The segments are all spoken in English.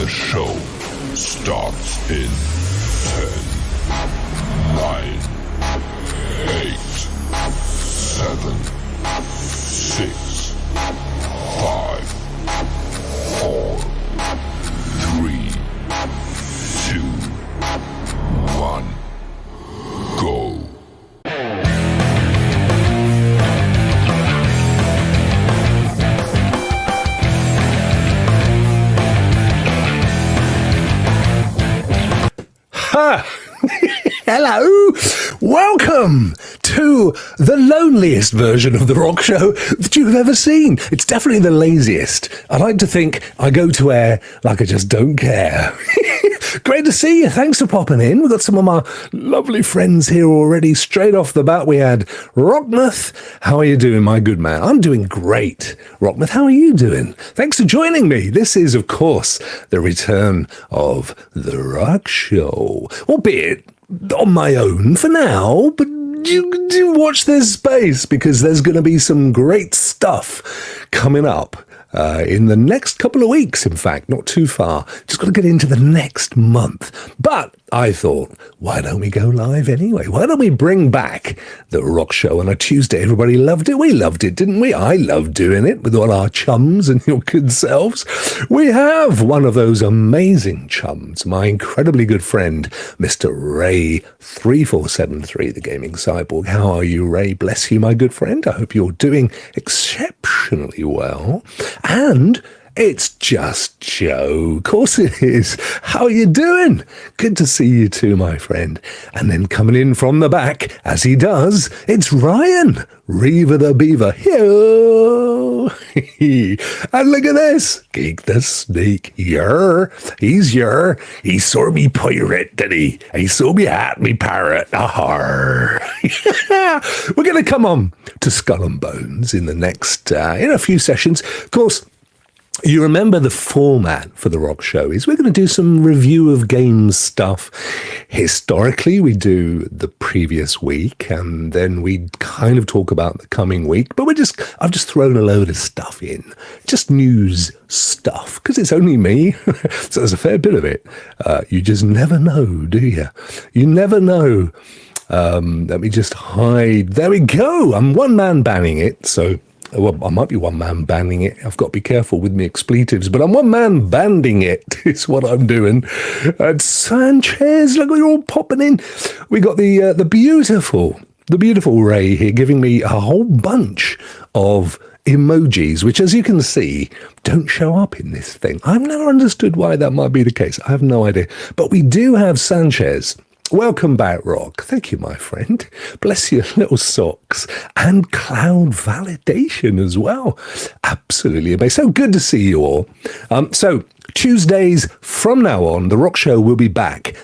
The show starts in 10, 9, 8, 7, 6, 5, 4, 3, 2, 1, go. Hello, welcome to the loneliest version of the Rokk Show that you've ever seen. It's definitely the laziest. I like to think I go to air like I just don't care. Great to see you. Thanks for popping in. We've got some of my lovely friends here already. Straight off the bat, we had Rockmouth. How are you doing, my good man? I'm doing great. Rockmouth, how are you doing? Thanks for joining me. This is, of course, the return of the Rokk Show, albeit on my own for now, but you do watch this space because there's going to be some great stuff coming up in the next couple of weeks. In fact, not too far. Just got to get into the next month. But I thought, why don't we go live anyway? Why don't we bring back the Rokk Show on a Tuesday? Everybody loved it. We loved it, didn't we? I loved doing it with all our chums and your good selves. We have one of those amazing chums, my incredibly good friend, Mr. Ray3473, the gaming cyborg. How are you, Ray? Bless you, my good friend. I hope you're doing exceptionally well. And it's just Joe. Of course it is. How are you doing? Good to see you too, my friend. And then coming in from the back, as he does, it's Ryan, Reaver the Beaver. Yo! And look at this. Geek the Sneak. Yer. He's yer. He saw me pirate, did he? He saw me hat, me parrot. Ahar. We're going to come on to Skull and Bones in the next, in a few sessions. Of course, you remember the format for the Rokk Show is we're going to do some review of games stuff. Historically, we do the previous week, and then we kind of talk about the coming week. But I've just thrown a load of stuff in, just news stuff, because it's only me. So there's a fair bit of it. You just never know, do you? You never know. Let me just hide. There we go. I'm one man banning it, so. Well, I might be one man banning it. I've got to be careful with me expletives, but I'm one man banding it. It's what I'm doing. And Sanchez, look, we're all popping in. We got the beautiful Ray here giving me a whole bunch of emojis, which, as you can see, don't show up in this thing. I've never understood why that might be the case. I have no idea. But we do have Sanchez. Welcome back, Rokk. Thank you, my friend. Bless your little socks. And cloud validation as well. Absolutely amazing. So good to see you all. So Tuesdays from now on, the Rokk Show will be back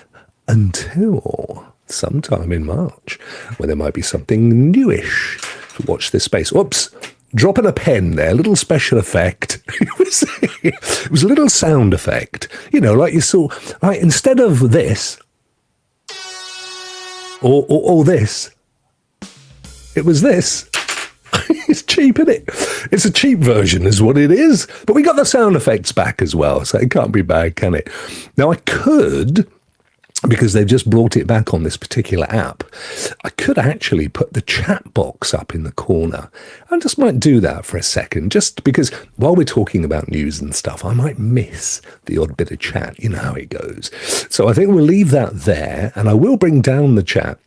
until sometime in March, where there might be something newish to watch this space. Whoops. Dropping a pen there, little special effect. It was a little sound effect. You know, like you saw, like instead of this, or this. It was this. It's cheap, isn't it? It's a cheap version is what it is. But we got the sound effects back as well, so it can't be bad, can it? Now I could, because they've just brought it back on this particular app, I could actually put the chat box up in the corner. I just might do that for a second, just because while we're talking about news and stuff, I might miss the odd bit of chat. You know how it goes. So I think we'll leave that there, and I will bring down the chat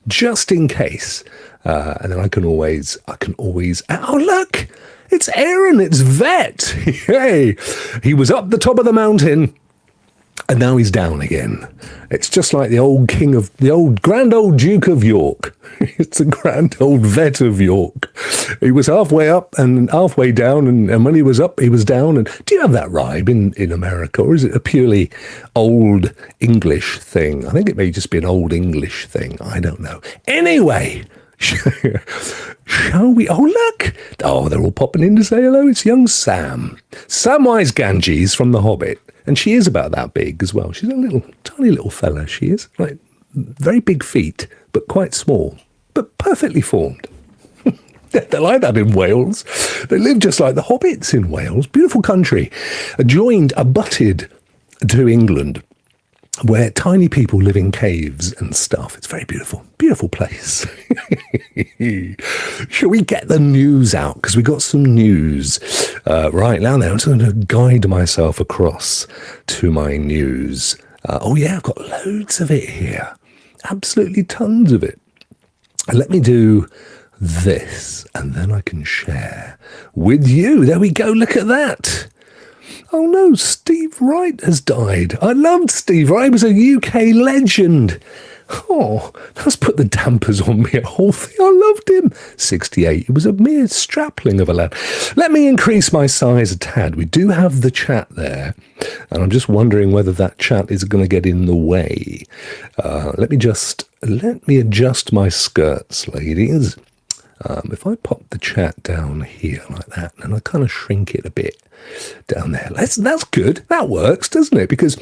just in case. And then I can always, oh look, it's Aaron, it's Vet. Hey, he was up the top of the mountain. And now he's down again. It's just like the old grand old Duke of York. It's a grand old vet of York. He was halfway up and halfway down, and when he was up, he was down. And do you have that rhyme in America, or is it a purely old English thing? I think it may just be an old English thing. I don't know. Anyway, shall we? Oh, look. Oh, they're all popping in to say hello. It's young Sam. Samwise Ganges from The Hobbit. And she is about that big as well. She's a tiny little fella, she is. Like, very big feet, but quite small, but perfectly formed. They're like that in Wales. They live just like the hobbits in Wales. Beautiful country. Abutted to England, where tiny people live in caves and stuff. It's very beautiful, beautiful place. Shall we get the news out? Because we got some news right now. I'm just going to guide myself across to my news. Oh yeah, I've got loads of it here. Absolutely tons of it. Let me do this, and then I can share with you. There we go. Look at that. Oh no, Steve Wright has died. I loved Steve Wright. He was a UK legend. Oh, that's put the dampers on me a whole thing. I loved him. 68. He was a mere strapling of a lad. Let me increase my size a tad. We do have the chat there, and I'm just wondering whether that chat is going to get in the way. Let me adjust my skirts, ladies. If I pop the chat down here like that, and I kind of shrink it a bit down there, that's good. That works, doesn't it? Because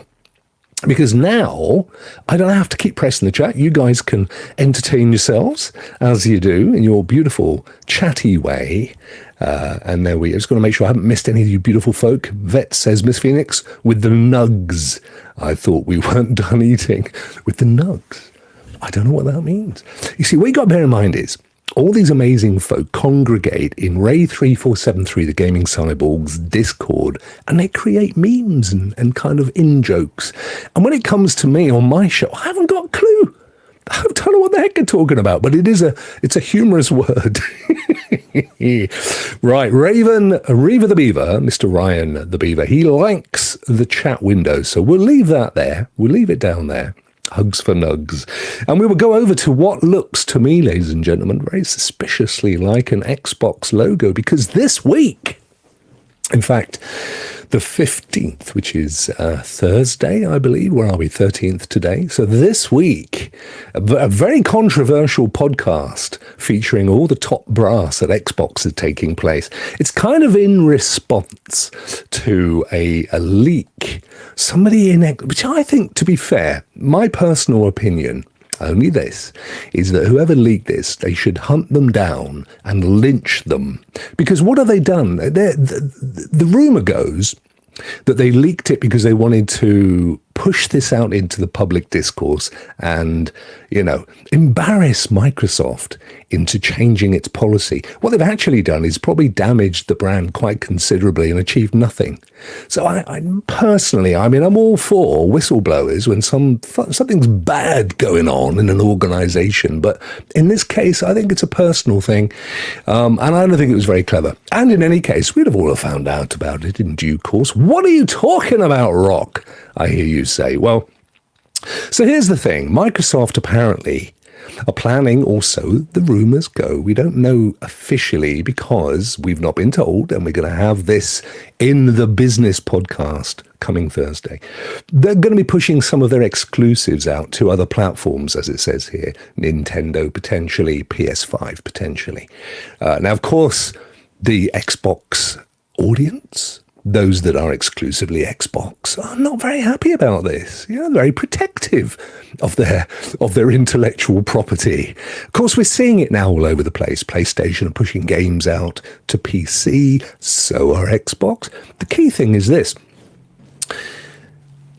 now I don't have to keep pressing the chat. You guys can entertain yourselves as you do in your beautiful chatty way. And there we are. Just going to make sure I haven't missed any of you beautiful folk. Vet says, Miss Phoenix, with the nugs. I thought we weren't done eating. With the nugs. I don't know what that means. You see, what you got to bear in mind is, all these amazing folk congregate in Ray3473, the Gaming Cyborg's Discord, and they create memes and kind of in-jokes. And when it comes to me on my show, I haven't got a clue. I don't know what the heck they're talking about, but it's a humorous word. Right, Reaver the Beaver, Mr. Ryan the Beaver, he likes the chat window, so we'll leave that there. We'll leave it down there. Hugs for nugs. And we will go over to what looks to me, ladies and gentlemen, very suspiciously like an Xbox logo, because this week, in fact, the 15th, which is Thursday, I believe. Where are we? 13th today. So this week, a very controversial podcast featuring all the top brass at Xbox is taking place. It's kind of in response to a leak. Somebody which I think, to be fair, my personal opinion, only this, is that whoever leaked this, they should hunt them down and lynch them. Because what have they done? The rumour goes that they leaked it because they wanted to push this out into the public discourse and, embarrass Microsoft into changing its policy. What they've actually done is probably damaged the brand quite considerably and achieved nothing. So I personally, I'm all for whistleblowers when something's bad going on in an organization. But in this case, I think it's a personal thing. And I don't think it was very clever. And in any case, we'd have all found out about it in due course. What are you talking about, Rokk? I hear you say. Well, so here's the thing. Microsoft apparently are planning also, the rumours go, we don't know officially because we've not been told, and we're going to have this in the business podcast coming Thursday. They're going to be pushing some of their exclusives out to other platforms, as it says here. Nintendo potentially, PS5 potentially. Now, of course, the Xbox audience, those that are exclusively Xbox, are not very happy about this. Very protective of their intellectual property. Of course, we're seeing it now all over the place. PlayStation are pushing games out to PC, so are Xbox. The key thing is this.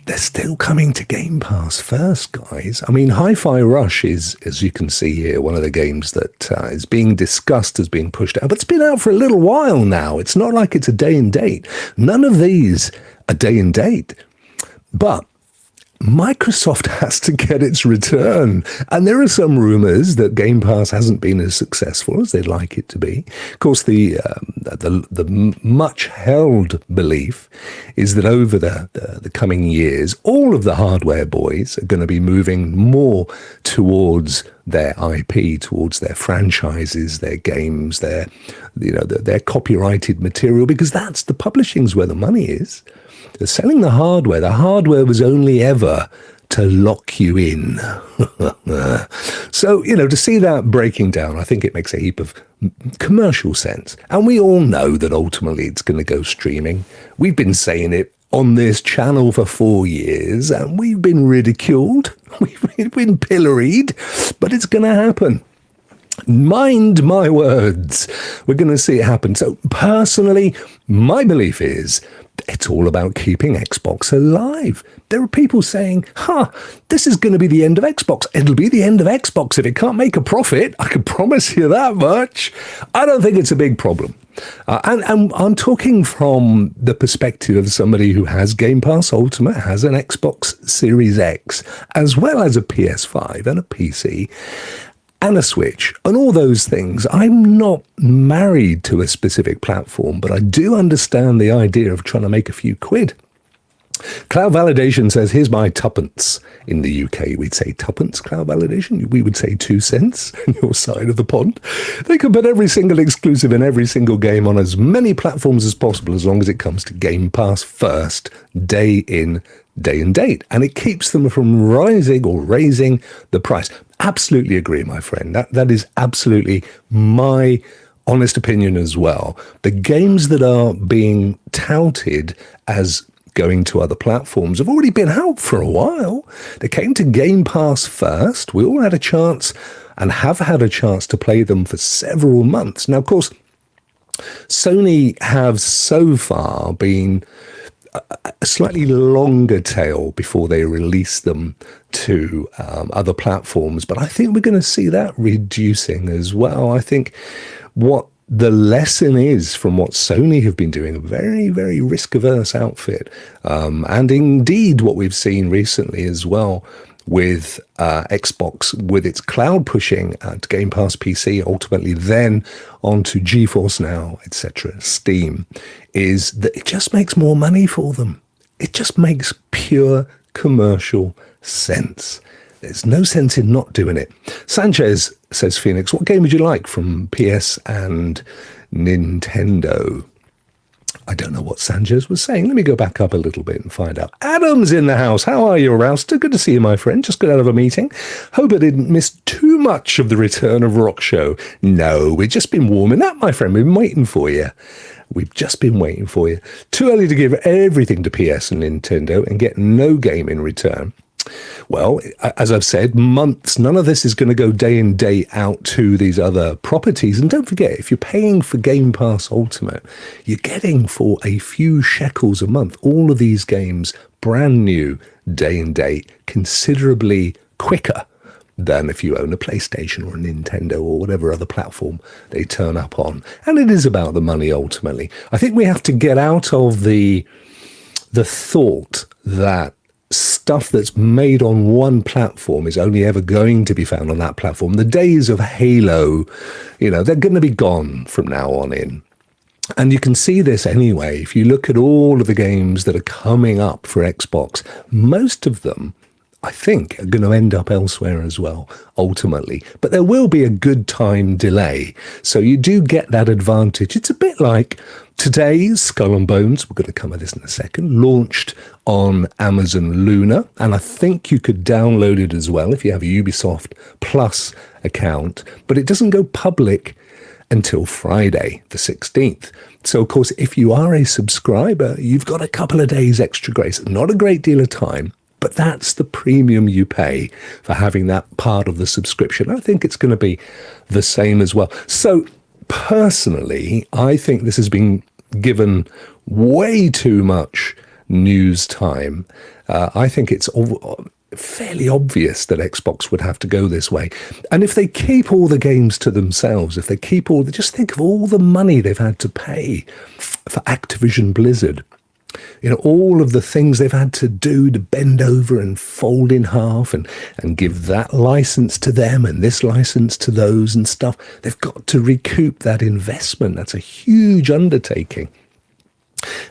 They're still coming to Game Pass first, guys. Hi-Fi Rush is, as you can see here, one of the games that is being discussed as being pushed out. But it's been out for a little while now. It's not like it's a day and date. None of these are day and date. But Microsoft has to get its return. And there are some rumors that Game Pass hasn't been as successful as they'd like it to be. Of course, the much held belief is that over the coming years, all of the hardware boys are going to be moving more towards their IP, towards their franchises, their games, their copyrighted material, because that's the publishing's where the money is. They're selling the hardware was only ever to lock you in. So, to see that breaking down, I think it makes a heap of commercial sense. And we all know that ultimately it's going to go streaming. We've been saying it on this channel for 4 years, and we've been ridiculed. We've been pilloried, but it's going to happen. Mind my words. We're going to see it happen. So personally, my belief is it's all about keeping Xbox alive. There are people saying, this is going to be the end of Xbox. It'll be the end of Xbox if it can't make a profit. I can promise you that much. I don't think it's a big problem. And I'm talking from the perspective of somebody who has Game Pass Ultimate, has an Xbox Series X, as well as a PS5 and a PC and a Switch, and all those things. I'm not married to a specific platform, but I do understand the idea of trying to make a few quid. Cloud Validation says, here's my tuppence. In the UK, we'd say tuppence, Cloud Validation. We would say 2 cents on your side of the pond. They can put every single exclusive and every single game on as many platforms as possible, as long as it comes to Game Pass first, day in, day and date. And it keeps them from rising or raising the price. Absolutely agree, my friend. That is absolutely my honest opinion as well. The games that are being touted as going to other platforms have already been out for a while. They came to Game Pass first. We all had a chance and have had a chance to play them for several months. Now, of course, Sony have so far been a slightly longer tail before they release them to other platforms. But I think we're going to see that reducing as well. I think what the lesson is from what Sony have been doing, a very, very risk-averse outfit, and indeed what we've seen recently as well with Xbox, with its cloud pushing to Game Pass PC, ultimately then onto GeForce Now, etc., Steam, is that it just makes more money for them. It just makes pure commercial sense. There's no sense in not doing it. Sanchez says, Phoenix, what game would you like from PS and Nintendo? I don't know what Sanchez was saying. Let me go back up a little bit and find out. Adam's in the house. How are you, Rouster? Good to see you, my friend. Just got out of a meeting. Hope I didn't miss too much of the return of Rokk Show. No, we've just been warming up, my friend. We've been waiting for you. We've just been waiting for you. Too early to give everything to PS and Nintendo and get no game in return. Well, as I've said, months, none of this is going to go day in, day out to these other properties. And don't forget, if you're paying for Game Pass Ultimate, you're getting for a few shekels a month all of these games brand new, day and date, considerably quicker than if you own a PlayStation or a Nintendo or whatever other platform they turn up on. And it is about the money ultimately. I think we have to get out of the thought that stuff that's made on one platform is only ever going to be found on that platform. The days of Halo, they're going to be gone from now on in. And you can see this anyway. If you look at all of the games that are coming up for Xbox, most of them, I think, are going to end up elsewhere as well, ultimately. But there will be a good time delay. So you do get that advantage. It's a bit like today's Skull and Bones, we're going to cover this in a second, launched on Amazon Luna. And I think you could download it as well if you have a Ubisoft Plus account. But it doesn't go public until Friday, the 16th. So, of course, if you are a subscriber, you've got a couple of days extra grace. Not a great deal of time. But that's the premium you pay for having that part of the subscription. I think it's going to be the same as well. So personally, I think this has been given way too much news time. I think it's fairly obvious that Xbox would have to go this way. And if they keep all the games to themselves, if they keep just think of all the money they've had to pay for Activision Blizzard. All of the things they've had to do to bend over and fold in half and give that license to them and this license to those and stuff. They've got to recoup that investment. That's a huge undertaking.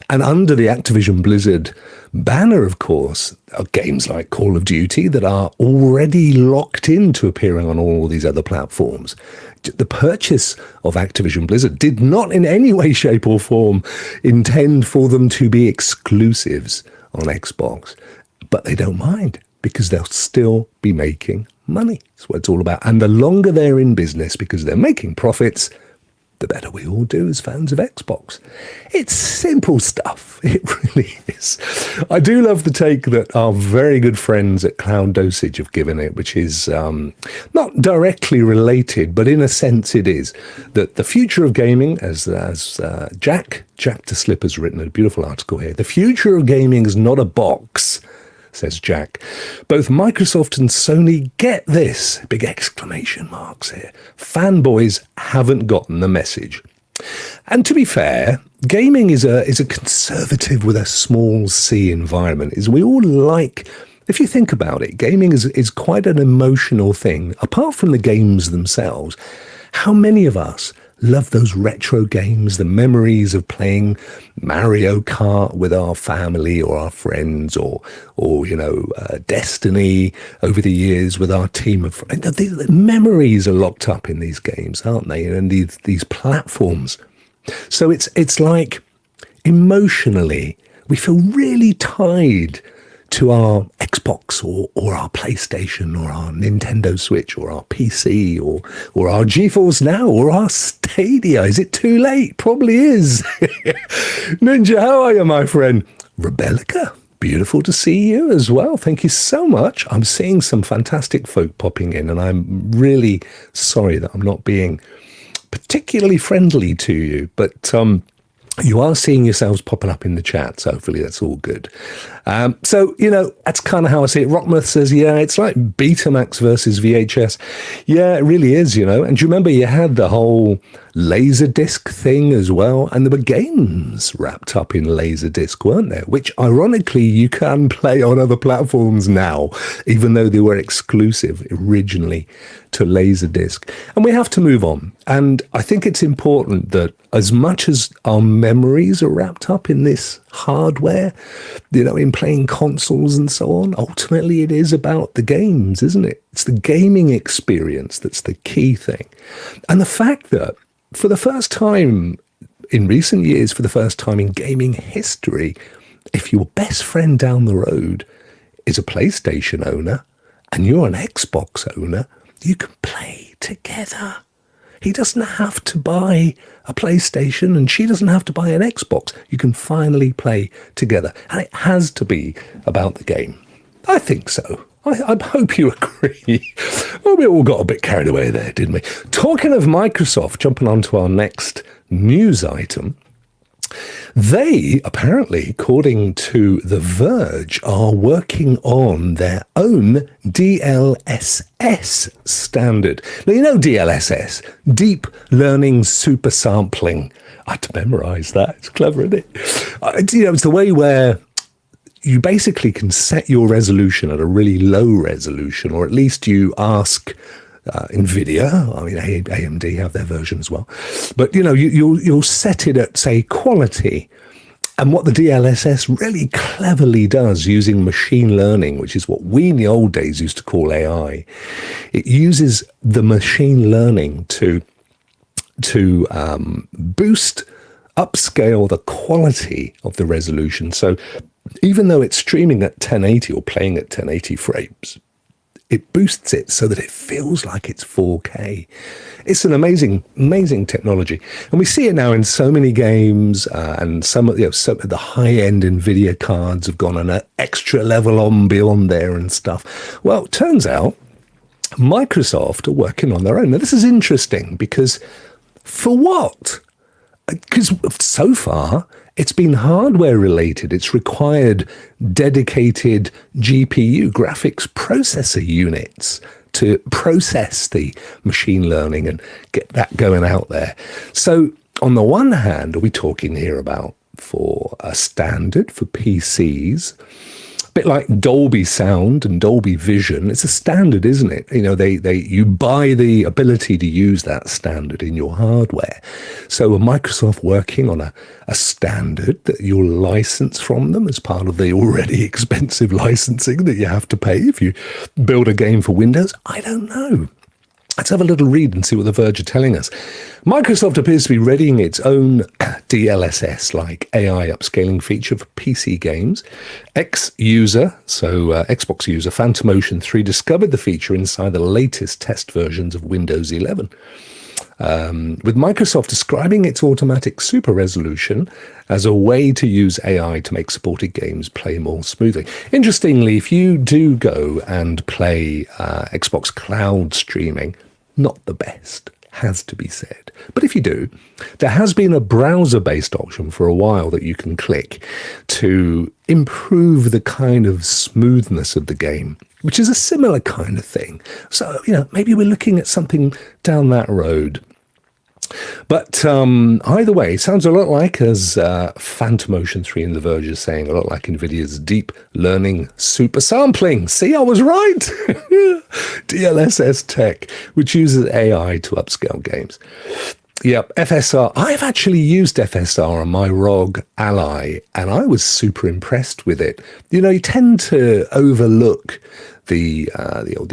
And under the Activision Blizzard banner, of course, are games like Call of Duty that are already locked into appearing on all these other platforms. The purchase of Activision Blizzard did not in any way, shape or form intend for them to be exclusives on Xbox. But they don't mind because they'll still be making money. That's what it's all about. And the longer they're in business because they're making profits, the better we all do as fans of Xbox. It's simple stuff. It really is. I do love the take that our very good friends at Cloud Dosage have given it, which is not directly related, but in a sense it is. That the future of gaming, as Jack to Slip has written a beautiful article here, the future of gaming is not a box, says Jack. Both Microsoft and Sony get this, big exclamation marks here. Fanboys haven't gotten the message. And to be fair, gaming is a conservative with a small c environment. Is we all like, if you think about it, gaming is quite an emotional thing. Apart from the games themselves, how many of us love those retro games, the memories of playing Mario Kart with our family or our friends, or Destiny over the years with our team of friends. The memories are locked up in these games, aren't they? And these platforms. So it's like emotionally we feel really tied to our Xbox or our PlayStation or our Nintendo Switch or our PC or our GeForce Now or our Stadia. Is it too late? Probably is. Ninja, how are you, my friend? Rebellica, beautiful to see you as well. Thank you so much. I'm seeing some fantastic folk popping in, and I'm really sorry that I'm not being particularly friendly to you, but you are seeing yourselves popping up in the chat, so hopefully that's all good. So, that's kind of how I see it. Rockmouth says, yeah, it's like Betamax versus VHS. Yeah, it really is, And do you remember you had the whole Laserdisc thing as well? And there were games wrapped up in Laserdisc, weren't there? Which, ironically, you can play on other platforms now, even though they were exclusive originally to Laserdisc. And we have to move on. And I think it's important that as much as our memories are wrapped up in this hardware, in playing consoles and so on, ultimately it is about the games, isn't it? It's the gaming experience that's the key thing. And the fact that for the first time in recent years, for the first time in gaming history, if your best friend down the road is a PlayStation owner and you're an Xbox owner, you can play together. He doesn't have to buy a PlayStation and she doesn't have to buy an Xbox. You can finally play together. And it has to be about the game. I think so. I hope you agree. Well, we all got a bit carried away there, didn't we? Talking of Microsoft, jumping on to our next news item, they apparently, according to The Verge, are working on their own DLSS standard. Now, DLSS, Deep Learning Super Sampling. I had to memorize that. It's clever, isn't it? It's the way where you basically can set your resolution at a really low resolution, or at least you ask NVIDIA, AMD have their version as well. But, you'll set it at, say, quality. And what the DLSS really cleverly does using machine learning, which is what we in the old days used to call AI, it uses the machine learning to boost, upscale the quality of the resolution. So even though it's streaming at 1080 or playing at 1080 frames, it boosts it so that it feels like it's 4K. It's an amazing, amazing technology. And we see it now in so many games, and some of the high-end NVIDIA cards have gone on an extra level on beyond there and stuff. Well, it turns out Microsoft are working on their own. Now, this is interesting because for what? Because so far, it's been hardware related. It's required dedicated GPU, graphics processor units, to process the machine learning and get that going out there. So on the one hand, are we talking here about for a standard for PCs? A bit like Dolby Sound and Dolby Vision. It's a standard, isn't it? You buy the ability to use that standard in your hardware. So are Microsoft working on a standard that you'll license from them as part of the already expensive licensing that you have to pay if you build a game for Windows? I don't know. Let's have a little read and see what The Verge are telling us. Microsoft appears to be readying its own DLSS-like AI upscaling feature for PC games. Xbox user Phantom Ocean 3 discovered the feature inside the latest test versions of Windows 11. with Microsoft describing its automatic super resolution as a way to use AI to make supported games play more smoothly. Interestingly, if you do go and play Xbox Cloud streaming, not the best, has to be said. But if you do, there has been a browser-based option for a while that you can click to improve the kind of smoothness of the game, which is a similar kind of thing. So, maybe we're looking at something down that road. But either way, sounds a lot like, as Phantom Ocean 3 in The Verge is saying, a lot like NVIDIA's deep learning super sampling. See, I was right. DLSS tech, which uses AI to upscale games. Yep, FSR. I've actually used FSR on my ROG Ally, and I was super impressed with it. You tend to overlook the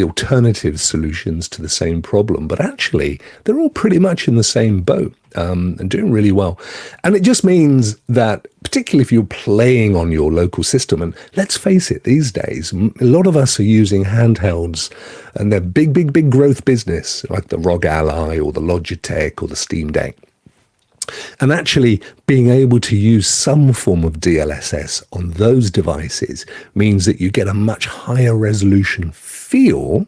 alternative solutions to the same problem, but actually they're all pretty much in the same boat and doing really well. And it just means that, particularly if you're playing on your local system, and let's face it, these days a lot of us are using handhelds, and they're big growth business, like the ROG Ally or the Logitech or the Steam Deck. And actually being able to use some form of DLSS on those devices means that you get a much higher resolution feel,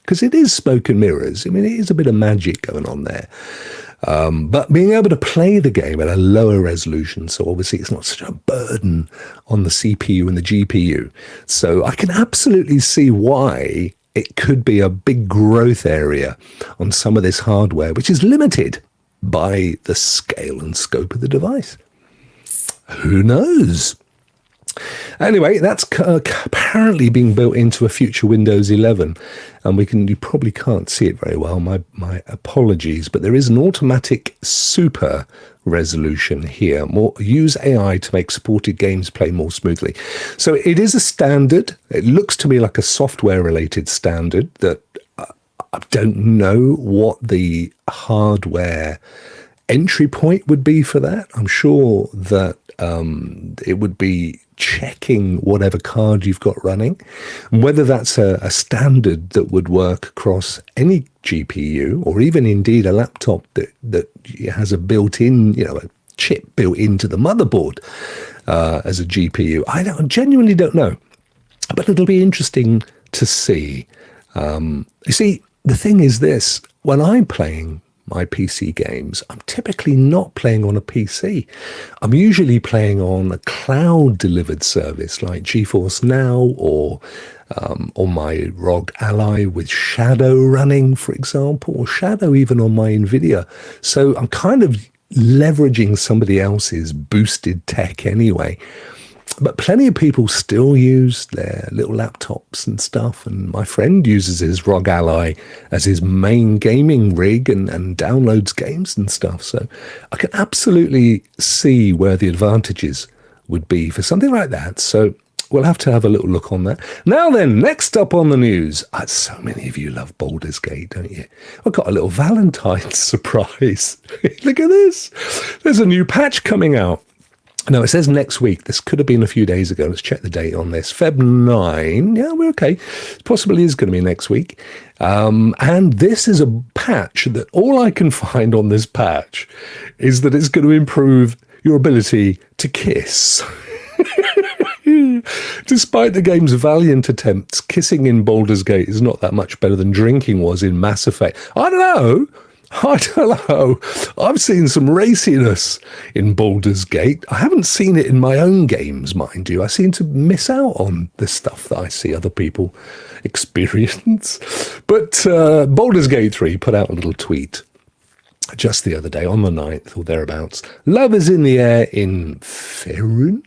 because it is smoke and mirrors. I mean, it is a bit of magic going on there. But being able to play the game at a lower resolution, so obviously it's not such a burden on the CPU and the GPU. So I can absolutely see why it could be a big growth area on some of this hardware, which is limited by the scale and scope of the device. Who knows? Anyway, that's apparently being built into a future Windows 11, and you probably can't see it very well. My apologies, but there is an automatic super resolution here. Use AI to make supported games play more smoothly. So it is a standard. It looks to me like a software-related standard that I don't know what the hardware entry point would be for that. I'm sure that it would be checking whatever card you've got running, and whether that's a standard that would work across any GPU, or even indeed a laptop that has a built-in, a chip built into the motherboard as a GPU. I genuinely don't know, but it'll be interesting to see. You see, the thing is this: when I'm playing my PC games, I'm typically not playing on a PC. I'm usually playing on a cloud-delivered service like GeForce Now, or my ROG Ally with Shadow running, for example, or Shadow even on my NVIDIA. So I'm kind of leveraging somebody else's boosted tech anyway. But plenty of people still use their little laptops and stuff, and my friend uses his ROG Ally as his main gaming rig and downloads games and stuff. So I can absolutely see where the advantages would be for something like that. So we'll have to have a little look on that. Now then, next up on the news, so many of you love Baldur's Gate, don't you? I've got a little Valentine's surprise. Look at this. There's a new patch coming out. No, it says next week. This could have been a few days ago. Let's check the date on this. Feb 9. Yeah, we're okay. It possibly is going to be next week. And this is a patch that all I can find on this patch is that it's going to improve your ability to kiss. Despite the game's valiant attempts, kissing in Baldur's Gate is not that much better than drinking was in Mass Effect. I don't know. I've seen some raciness in Baldur's Gate. I haven't seen it in my own games, mind you. I seem to miss out on the stuff that I see other people experience. But Baldur's Gate 3 put out a little tweet just the other day, on the 9th or thereabouts. Love is in the air in Faerun,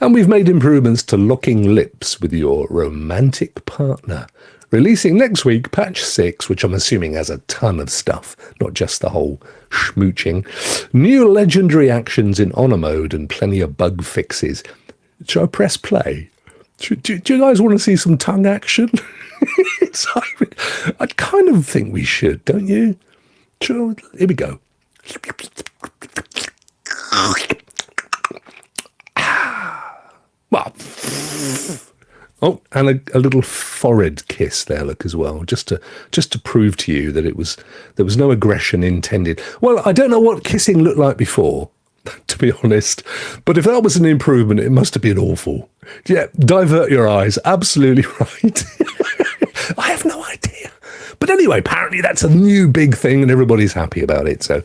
and we've made improvements to locking lips with your romantic partner. Releasing next week, patch 6, which I'm assuming has a ton of stuff, not just the whole schmooching. New legendary actions in honor mode and plenty of bug fixes. Should I press play? Do you guys want to see some tongue action? I kind of think we should, don't you? Sure, here we go. Well, Oh, and a little forehead kiss there, look, as well, just to prove to you that there was no aggression intended. Well, I don't know what kissing looked like before, to be honest, but if that was an improvement, it must have been awful. Yeah, divert your eyes, absolutely right. I have no idea. But anyway, apparently that's a new big thing and everybody's happy about it, so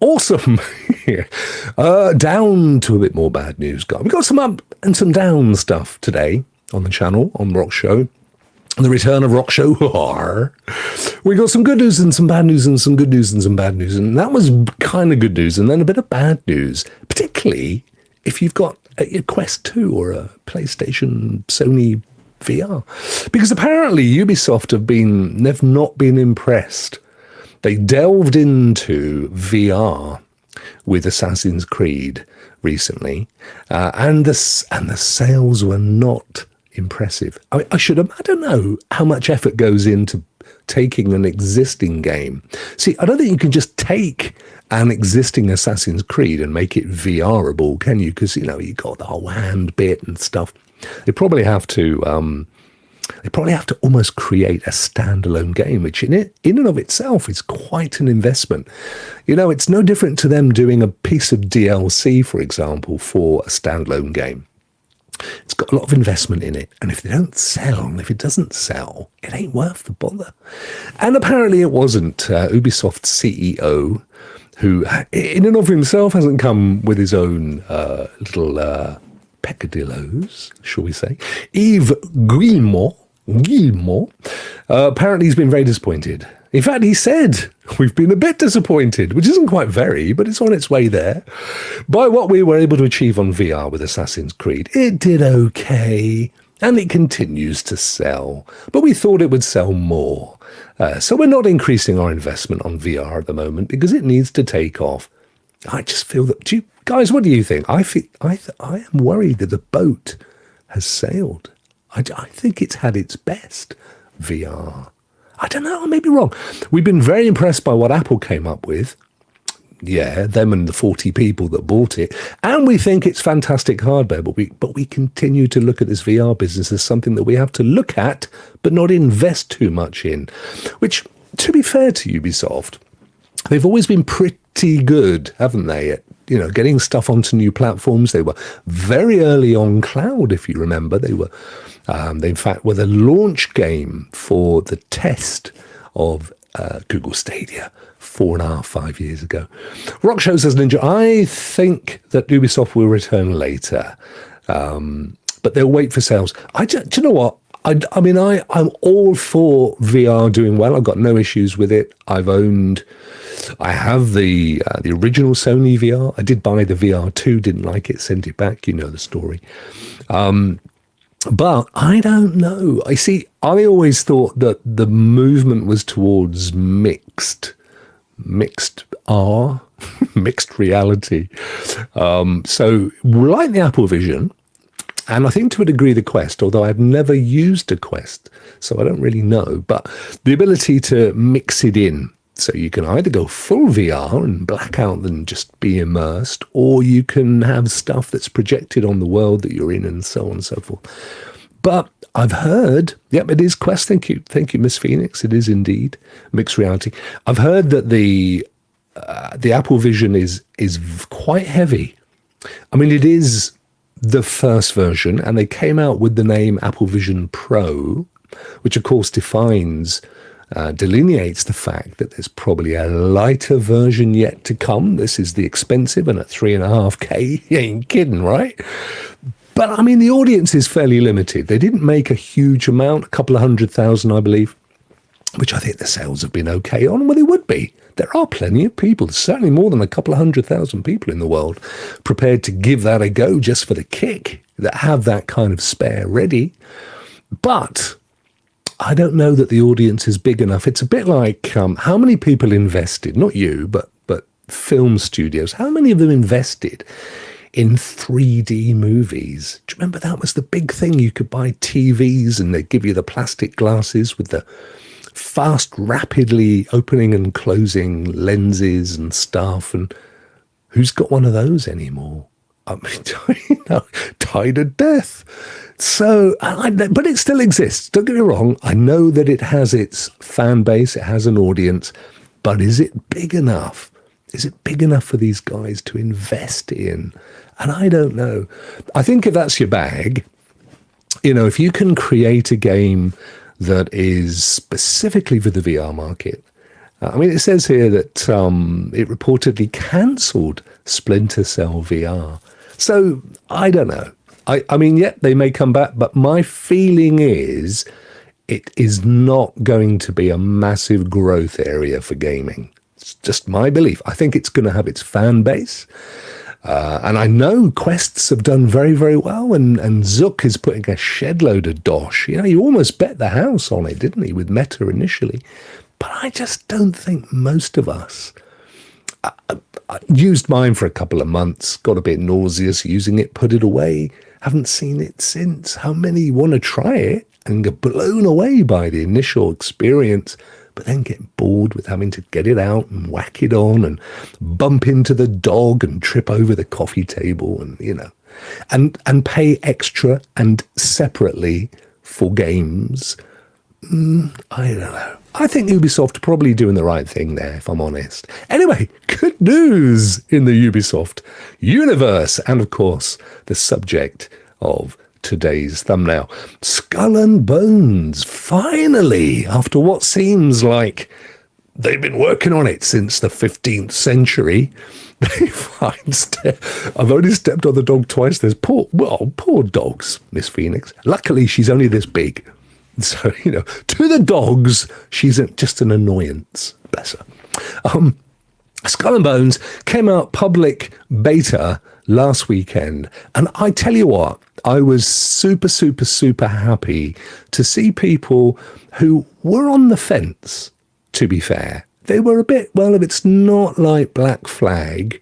awesome. Down to a bit more bad news, guys. We've got some up and some down stuff today on the channel, on Rokk Show. The return of Rokk Show. We got some good news and some bad news and some good news and some bad news. And that was kind of good news and then a bit of bad news, particularly if you've got a Quest 2 or a PlayStation Sony VR. Because apparently Ubisoft have not been impressed. They delved into VR with Assassin's Creed recently, and the sales were not impressive. I don't know how much effort goes into taking an existing game. See, I don't think you can just take an existing Assassin's Creed and make it VRable, can you? Because, you got the whole hand bit and stuff. They probably have to almost create a standalone game, which in and of itself is quite an investment. It's no different to them doing a piece of DLC, for example, for a standalone game. It's got a lot of investment in it, and if it doesn't sell, it ain't worth the bother. And apparently it wasn't. Ubisoft's CEO, who in and of himself hasn't come with his own little peccadillos, shall we say, Yves Guillemot, apparently he's been very disappointed. In fact, he said, we've been a bit disappointed, which isn't quite very, but it's on its way there, by what we were able to achieve on VR with Assassin's Creed. It did okay, and it continues to sell, but we thought it would sell more. So we're not increasing our investment on VR at the moment because it needs to take off. I just feel that, guys, what do you think? I am worried that the boat has sailed. I think it's had its best VR. I don't know, I may be wrong. We've been very impressed by what Apple came up with. Yeah, them and the 40 people that bought it. And we think it's fantastic hardware, but we continue to look at this VR business as something that we have to look at, but not invest too much in. Which, to be fair to Ubisoft, they've always been pretty good, haven't they, at getting stuff onto new platforms. They were very early on cloud, if you remember. They in fact were the launch game for the test of Google Stadia 5 years ago. Rokk Show says, Ninja, I think that Ubisoft will return later, but they'll wait for sales. Do you know what? I'm all for VR doing well. I've got no issues with it. I have the original Sony VR. I did buy the VR 2, didn't like it, sent it back. You know the story. But I don't know. I always thought that the movement was towards mixed reality. So like the Apple Vision, and I think to a degree the Quest, although I've never used a Quest, so I don't really know, but the ability to mix it in. So you can either go full VR and black out and just be immersed, or you can have stuff that's projected on the world that you're in and so on and so forth. But I've heard, yep, it is Quest. Thank you, Miss Phoenix. It is indeed mixed reality. I've heard that the Apple Vision is quite heavy. I mean, it is the first version, and they came out with the name Apple Vision Pro, which of course delineates the fact that there's probably a lighter version yet to come. This is the expensive, and at $3.5K, you ain't kidding, right? But I mean, the audience is fairly limited. They didn't make a huge amount, a couple of 100,000, I believe, which I think the sales have been okay on. Well, they would be. There are plenty of people, certainly more than a couple of 100,000 people in the world, prepared to give that a go just for the kick, that have that kind of spare ready. But I don't know that the audience is big enough. It's a bit like how many people invested, not you, but film studios, how many of them invested in 3D movies? Do you remember that was the big thing? You could buy TVs and they'd give you the plastic glasses with the fast, rapidly opening and closing lenses and stuff. And who's got one of those anymore? I mean, died a death. So, but it still exists. Don't get me wrong. I know that it has its fan base, it has an audience, but is it big enough? Is it big enough for these guys to invest in? And I don't know. I think if that's your bag, if you can create a game that is specifically for the VR market. I mean, it says here that it reportedly cancelled Splinter Cell VR. So, I don't know. I mean, yeah, they may come back, but my feeling is it is not going to be a massive growth area for gaming. It's just my belief. I think it's going to have its fan base. And I know Quests have done very, very well, and Zook is putting a shed load of dosh. He almost bet the house on it, didn't he, with Meta initially. But I just don't think most of us... I used mine for a couple of months, got a bit nauseous using it, put it away, haven't seen it since. How many want to try it and get blown away by the initial experience, but then get bored with having to get it out and whack it on and bump into the dog and trip over the coffee table and pay extra and separately for games? I don't know. I think Ubisoft are probably doing the right thing there, if I'm honest. Anyway, good news in the Ubisoft universe. And of course, the subject of today's thumbnail. Skull and Bones, finally, after what seems like they've been working on it since the 15th century. I've only stepped on the dog twice. There's poor dogs, Miss Phoenix. Luckily, she's only this big. So, to the dogs, she's just an annoyance. Bless her. Skull and Bones came out public beta last weekend. And I tell you what, I was super, super, super happy to see people who were on the fence, to be fair. They were a bit, well, if it's not like Black Flag,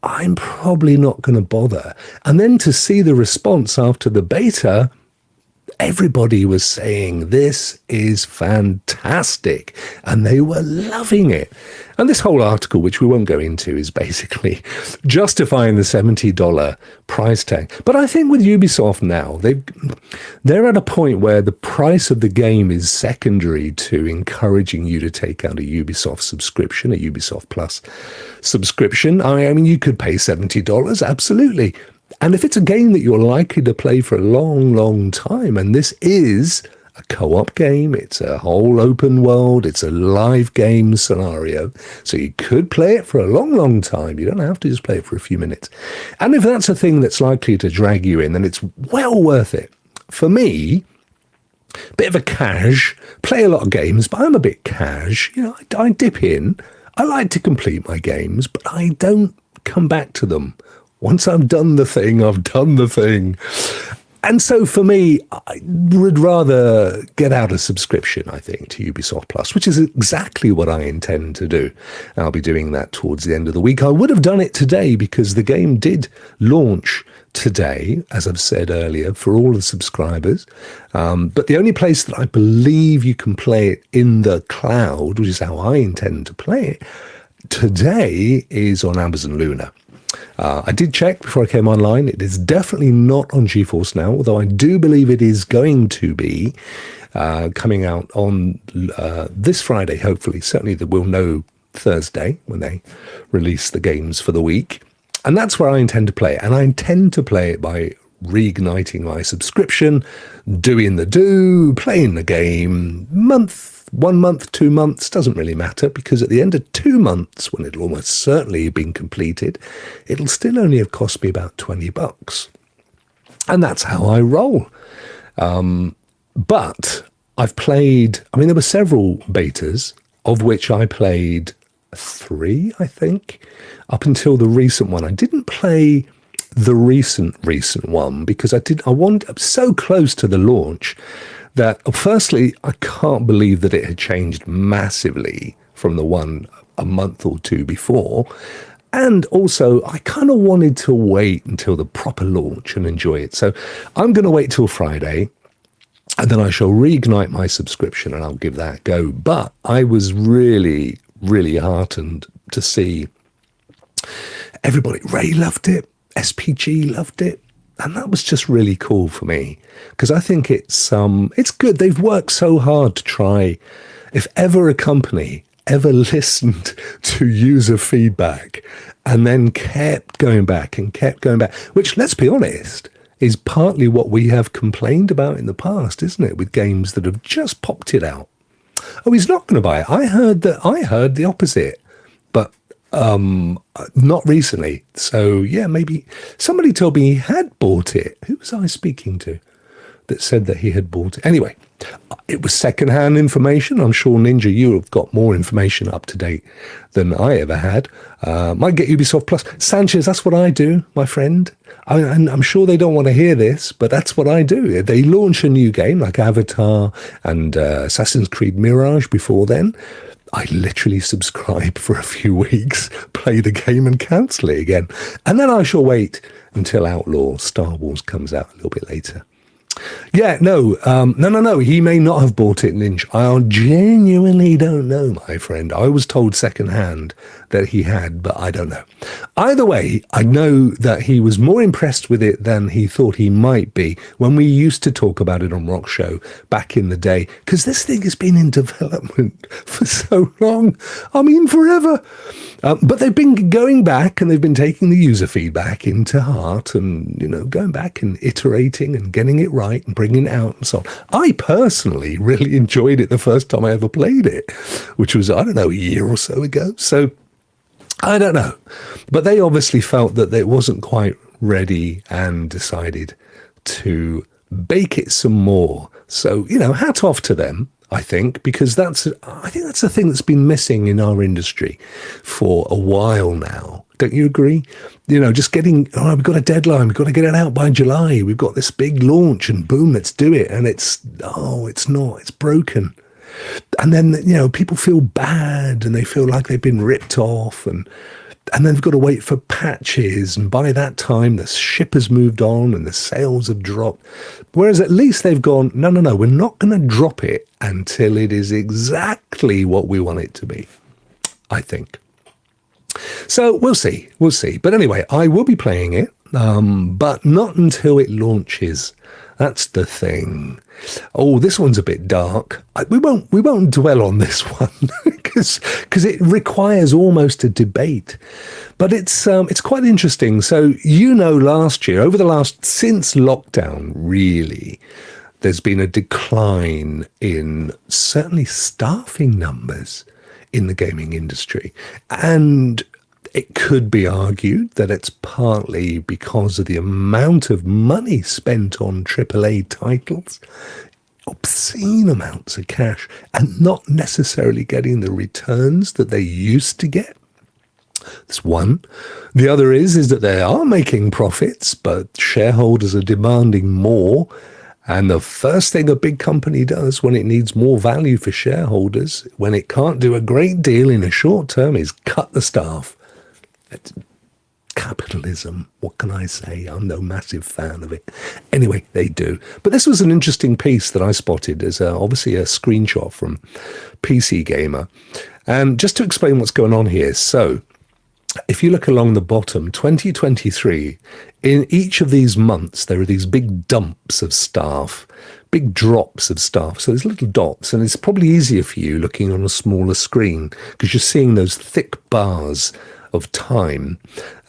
I'm probably not going to bother. And then to see the response after the beta, everybody was saying, this is fantastic. And they were loving it. And this whole article, which we won't go into, is basically justifying the $70 price tag. But I think with Ubisoft now, they're at a point where the price of the game is secondary to encouraging you to take out a Ubisoft subscription, a Ubisoft Plus subscription. I mean, you could pay $70, absolutely. And if it's a game that you're likely to play for a long, long time, and this is a co-op game, it's a whole open world, it's a live game scenario, so you could play it for a long, long time. You don't have to just play it for a few minutes. And if that's a thing that's likely to drag you in, then it's well worth it. For me, bit of a cash, play a lot of games, but I'm a bit cash. I dip in. I like to complete my games, but I don't come back to them. Once I've done the thing, I've done the thing. And so for me, I would rather get out a subscription, I think, to Ubisoft Plus, which is exactly what I intend to do. I'll be doing that towards the end of the week. I would have done it today because the game did launch today, as I've said earlier, for all the subscribers. But the only place that I believe you can play it in the cloud, which is how I intend to play it, today is on Amazon Luna. I did check before I came online. It is definitely not on GeForce Now, although I do believe it is going to be coming out on this Friday, hopefully. Certainly we'll know Thursday when they release the games for the week. And that's where I intend to play it. And I intend to play it by reigniting my subscription, playing the game, 1 month, 2 months, doesn't really matter, because at the end of 2 months, when it'll almost certainly have been completed, it'll still only have cost me about $20. And that's how I roll. But I've played, there were several betas, of which I played 3, I think, up until the recent one. I didn't play the recent one because I was so close to the launch that, firstly, I can't believe that it had changed massively from the one a month or two before. And also, I kind of wanted to wait until the proper launch and enjoy it. So I'm going to wait till Friday, and then I shall reignite my subscription and I'll give that a go. But I was really, really heartened to see everybody. Ray loved it. SPG loved it. And that was just really cool for me, because I think it's good. They've worked so hard to try. If ever a company ever listened to user feedback and then kept going back, which, let's be honest, is partly what we have complained about in the past, isn't it? With games that have just popped it out. Oh, he's not going to buy it. I heard the opposite, but not recently. So yeah, maybe somebody told me he had bought it. Who was I speaking to that said that he had bought it? Anyway, it was secondhand information. I'm sure, Ninja, you have got more information up to date than I ever had. Might get Ubisoft Plus. Sanchez, that's what I do, my friend. I'm sure they don't want to hear this, but that's what I do. They launch a new game like Avatar and Assassin's Creed Mirage before then. I literally subscribe for a few weeks, play the game and cancel it again. And then I shall wait until Outlaw Star Wars comes out a little bit later. Yeah, no. He may not have bought it, Ninja. I genuinely don't know, my friend. I was told secondhand that he had, but I don't know. Either way, I know that he was more impressed with it than he thought he might be when we used to talk about it on Rokk Show back in the day, because this thing has been in development for so long. I mean, forever. But they've been going back and they've been taking the user feedback into heart and, going back and iterating and getting it right and bringing it out and so on. I personally really enjoyed it the first time I ever played it, which was, I don't know, a year or so ago. So I don't know. But they obviously felt that it wasn't quite ready and decided to bake it some more. So, hat off to them, I think, because that's the thing that's been missing in our industry for a while now. Don't you agree? Just getting, we've got a deadline, we've got to get it out by July, we've got this big launch and boom, let's do it. And it's broken. And then, people feel bad and they feel like they've been ripped off and then they've got to wait for patches. And by that time, the ship has moved on and the sales have dropped. Whereas at least they've gone, no, we're not going to drop it until it is exactly what we want it to be, I think. So we'll see. But anyway, I will be playing it, but not until it launches. That's the thing. Oh, this one's a bit dark. We won't dwell on this one because it requires almost a debate. But it's quite interesting. So last year, since lockdown, really, there's been a decline in certainly staffing numbers in the gaming industry. And it could be argued that it's partly because of the amount of money spent on AAA titles, obscene amounts of cash, and not necessarily getting the returns that they used to get. That's one. The other is that they are making profits, but shareholders are demanding more. And the first thing a big company does when it needs more value for shareholders, when it can't do a great deal in a short term, is cut the staff. It's capitalism. What can I say? I'm no massive fan of it. Anyway, they do. But this was an interesting piece that I spotted as obviously a screenshot from PC Gamer. And just to explain what's going on here. So if you look along the bottom, 2023, in each of these months, there are these big dumps of staff, big drops of staff. So there's little dots, and it's probably easier for you looking on a smaller screen because you're seeing those thick bars of time.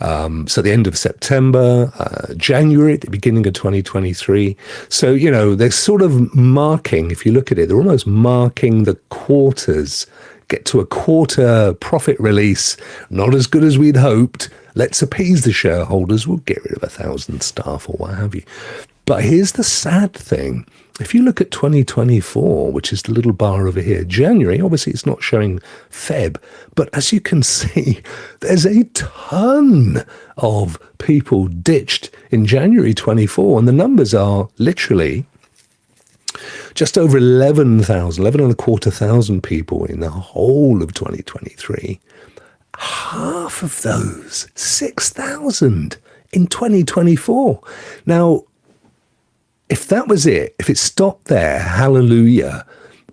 So the end of September, January, at the beginning of 2023. So, they're sort of marking, if you look at it, they're almost marking the quarters. Get to a quarter profit release, not as good as we'd hoped. Let's appease the shareholders. We'll get rid of 1,000 staff or what have you. But here's the sad thing. If you look at 2024, which is the little bar over here, January, obviously it's not showing Feb, but as you can see, there's a ton of people ditched in January 24, and the numbers are literally just over 11,200 people in the whole of 2023. Half of those, 6,000 in 2024. Now, if that was it, if it stopped there, hallelujah.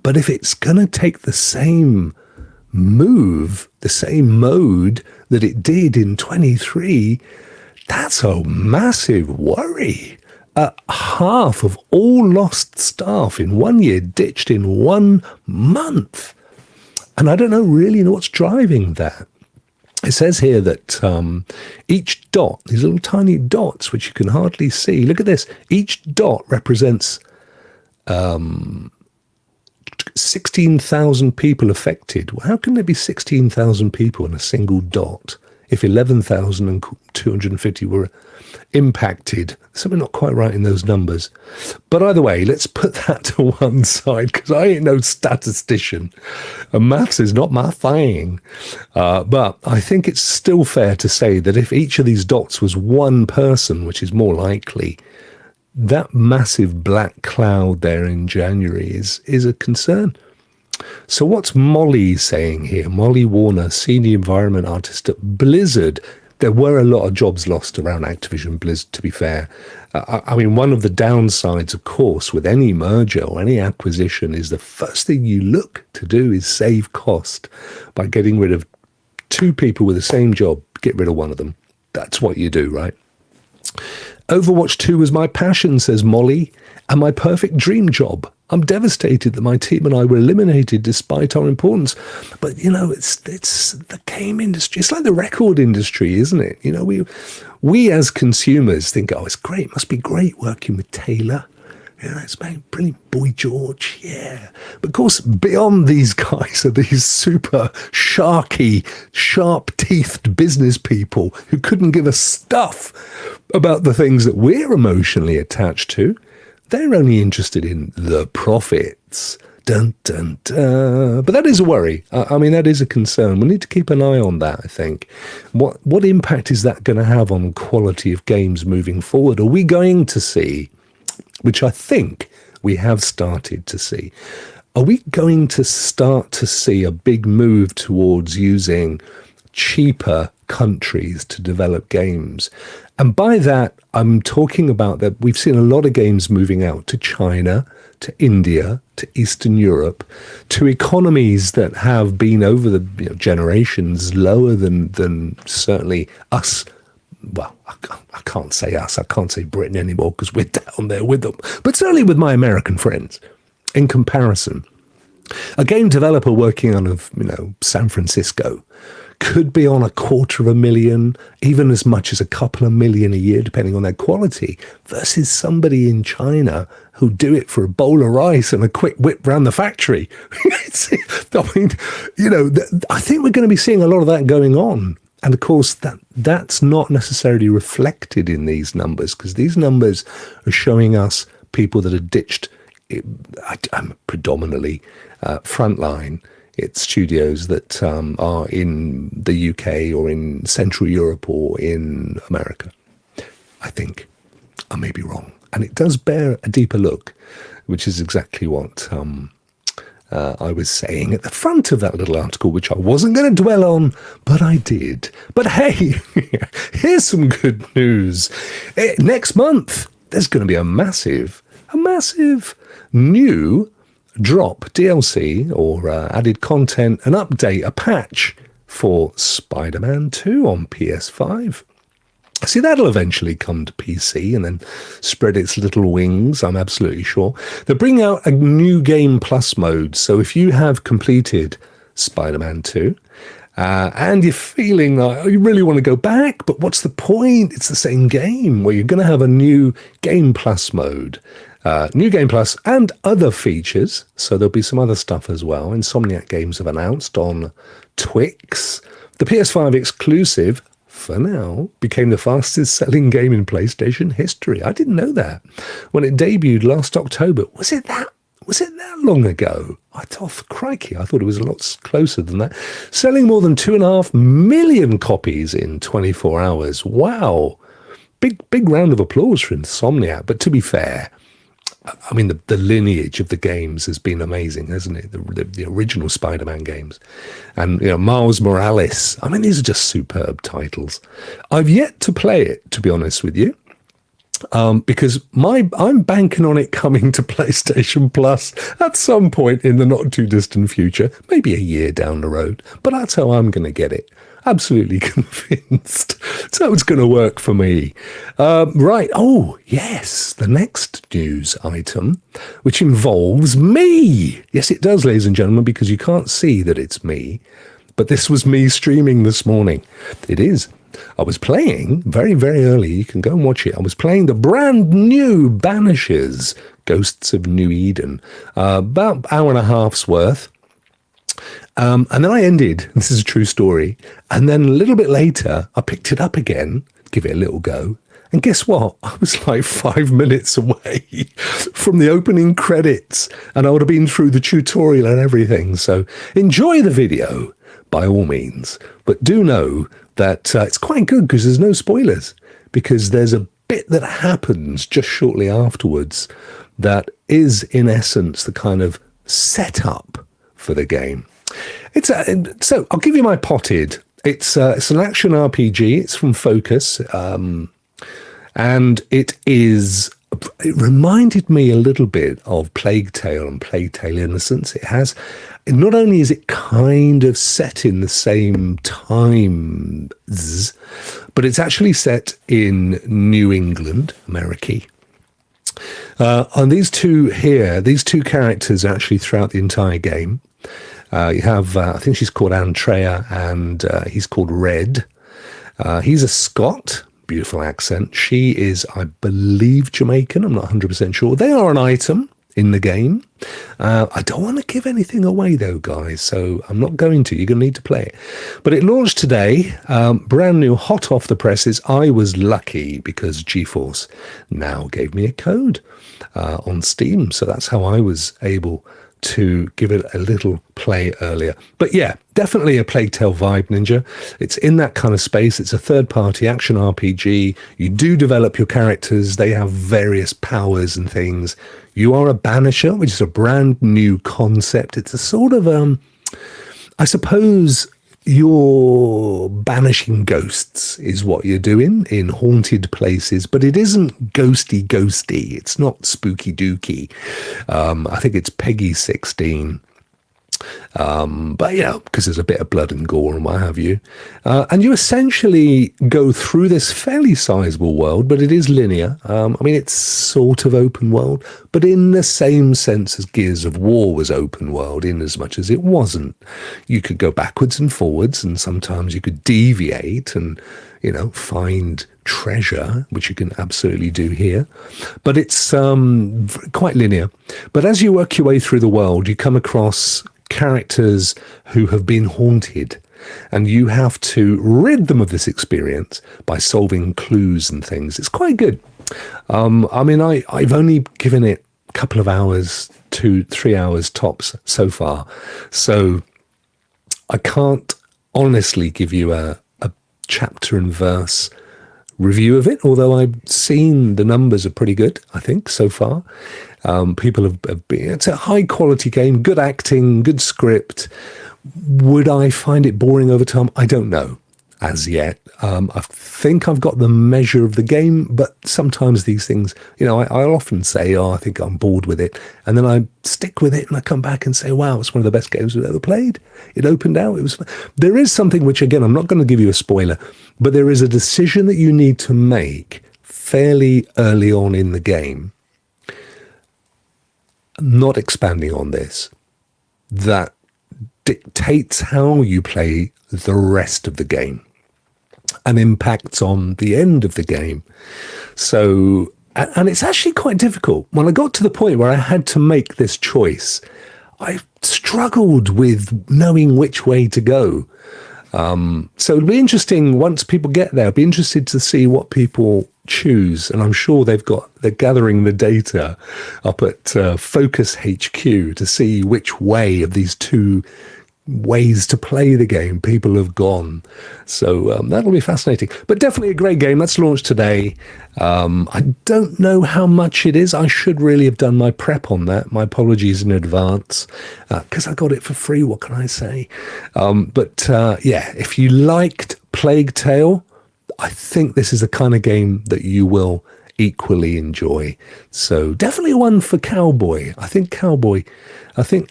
But if it's going to take the same move, the same mode that it did in 23, That's a massive worry. Half of all lost staff in 1 year ditched in 1 month. And I don't really know what's driving that. It says here that each dot, these little tiny dots, which you can hardly see, look at this, each dot represents 16,000 people affected. Well, how can there be 16,000 people in a single dot if 11,250 were impacted? Something not quite right in those numbers. But either way, let's put that to one side, because I ain't no statistician. And maths is not my thing. But I think it's still fair to say that if each of these dots was one person, which is more likely, that massive black cloud there in January is a concern. So what's Molly saying here? Molly Warner, senior environment artist at Blizzard. There were a lot of jobs lost around Activision Blizzard, to be fair. I mean, one of the downsides, of course, with any merger or any acquisition is the first thing you look to do is save cost by getting rid of 2 people with the same job, get rid of one of them. That's what you do, right? Overwatch 2 was my passion, says Molly, and my perfect dream job. I'm devastated that my team and I were eliminated despite our importance. But, you know, it's the game industry. It's like the record industry, isn't it? You know, we as consumers think, oh, it's great. It must be great working with Taylor. You know, it's brilliant. Boy George, yeah. But of course, beyond these guys are these super sharp-teethed business people who couldn't give a stuff about the things that we're emotionally attached to. They're only interested in the profits. Dun, dun, dun. But that is a worry. I mean, that is a concern. We need to keep an eye on that, I think. What impact is that going to have on quality of games moving forward? Are we going to see, which I think we have started to see, are we going to start to see a big move towards using cheaper countries to develop games? And by that, I'm talking about that we've seen a lot of games moving out to China, to India, to Eastern Europe, to economies that have been over the generations lower than certainly us. Well, I can't say us. I can't say Britain anymore because we're down there with them. But certainly with my American friends, in comparison, a game developer working out of San Francisco could be on $250,000, even as much as $2 million a year, depending on their quality, versus somebody in China who do it for a bowl of rice and a quick whip round the factory. I mean, I think we're going to be seeing a lot of that going on. And of course, that's not necessarily reflected in these numbers, because these numbers are showing us people that are ditched predominantly frontline. It's studios that are in the UK or in Central Europe or in America, I think. I may be wrong. And it does bear a deeper look, which is exactly what I was saying at the front of that little article, which I wasn't going to dwell on, but I did. But hey, here's some good news. Next month, there's going to be a massive new drop, DLC, or added content, an update, a patch for Spider-Man 2 on PS5. See, that'll eventually come to PC and then spread its little wings, I'm absolutely sure. They're bringing out a new Game Plus mode, so if you have completed Spider-Man 2, and you're feeling like you really want to go back, but what's the point? It's the same game. Well, you're going to have a new Game Plus mode. New Game Plus and other features, so there'll be some other stuff as well. Insomniac Games have announced on Twix. The PS5 exclusive, for now, became the fastest selling game in PlayStation history. I didn't know that. When it debuted last October, was it that long ago? I thought, crikey, I thought it was a lot closer than that. Selling more than 2.5 million copies in 24 hours. Wow. Big round of applause for Insomniac. But to be fair, I mean, the lineage of the games has been amazing, hasn't it? The original Spider-Man games. And, Miles Morales. I mean, these are just superb titles. I've yet to play it, to be honest with you, because I'm banking on it coming to PlayStation Plus at some point in the not too distant future, maybe a year down the road. But that's how I'm going to get it. absolutely convinced. So it's going to work for me. Right. Oh, yes. The next news item, which involves me. Yes, it does, ladies and gentlemen, because you can't see that it's me. But this was me streaming this morning. It is. I was playing very, very early. You can go and watch it. I was playing the brand new Banishers, Ghosts of New Eden, about an hour and a half's worth. And then I ended, this is a true story, and then a little bit later, I picked it up again, give it a little go, and guess what? I was like 5 minutes away from the opening credits, and I would have been through the tutorial and everything. So enjoy the video, by all means, but do know that it's quite good because there's no spoilers, because there's a bit that happens just shortly afterwards that is, in essence, the kind of setup for the game. So I'll give you my potted. It's an action RPG. It's from Focus, and it reminded me a little bit of Plague Tale and Plague Tale Innocence. Not only is it kind of set in the same times, but it's actually set in New England, America. And these two characters actually throughout the entire game. You have, I think she's called Andrea, and he's called Red. He's a Scot, beautiful accent. She is, I believe, Jamaican. I'm not 100% sure. They are an item in the game. I don't want to give anything away, though, guys, so I'm not going to. You're going to need to play it. But it launched today, brand new, hot off the presses. I was lucky because GeForce Now gave me a code on Steam, so that's how I was able to give it a little play earlier. But yeah, definitely a Plague Tale vibe, Ninja. It's in that kind of space. It's a third-party action RPG. You do develop your characters. They have various powers and things. You are a banisher, which is a brand new concept. It's a sort of, I suppose, you're banishing ghosts is what you're doing in haunted places, but it isn't ghosty. It's not spooky dooky. I think it's Peggy 16. But yeah, because there's a bit of blood and gore and what have you. And you essentially go through this fairly sizable world, but it is linear. I mean, it's sort of open world, but in the same sense as Gears of War was open world, in as much as it wasn't. You could go backwards and forwards, and sometimes you could deviate and, find treasure, which you can absolutely do here. But it's quite linear. But as you work your way through the world, you come across characters who have been haunted, and you have to rid them of this experience by solving clues and things. It's quite good. I mean, I've only given it a couple of hours, 2-3 hours tops so far, so I can't honestly give you a chapter and verse review of it, although I've seen the numbers are pretty good, I think, so far. People have been, it's a high quality game, good acting, good script. Would I find it boring over time? I don't know as yet. I think I've got the measure of the game, but sometimes these things, I'll often say, I think I'm bored with it. And then I stick with it and I come back and say, wow, it's one of the best games we've ever played. It opened out. There is something which, again, I'm not going to give you a spoiler, but there is a decision that you need to make fairly early on in the game. Not expanding on this, that dictates how you play the rest of the game and impacts on the end of the game. So, and it's actually quite difficult. When I got to the point where I had to make this choice, I struggled with knowing which way to go. So it'll be interesting once people get there. I'll be interested to see what people choose, and I'm sure they're gathering the data up at Focus HQ to see which way of these two ways to play the game people have gone. So that'll be fascinating, but definitely a great game. That's launched today. I don't know how much it is. I should really have done my prep on that. My apologies in advance, because I got it for free. What can I say? But yeah, if you liked Plague Tale, I think this is the kind of game that you will equally enjoy. So definitely one for Cowboy. I think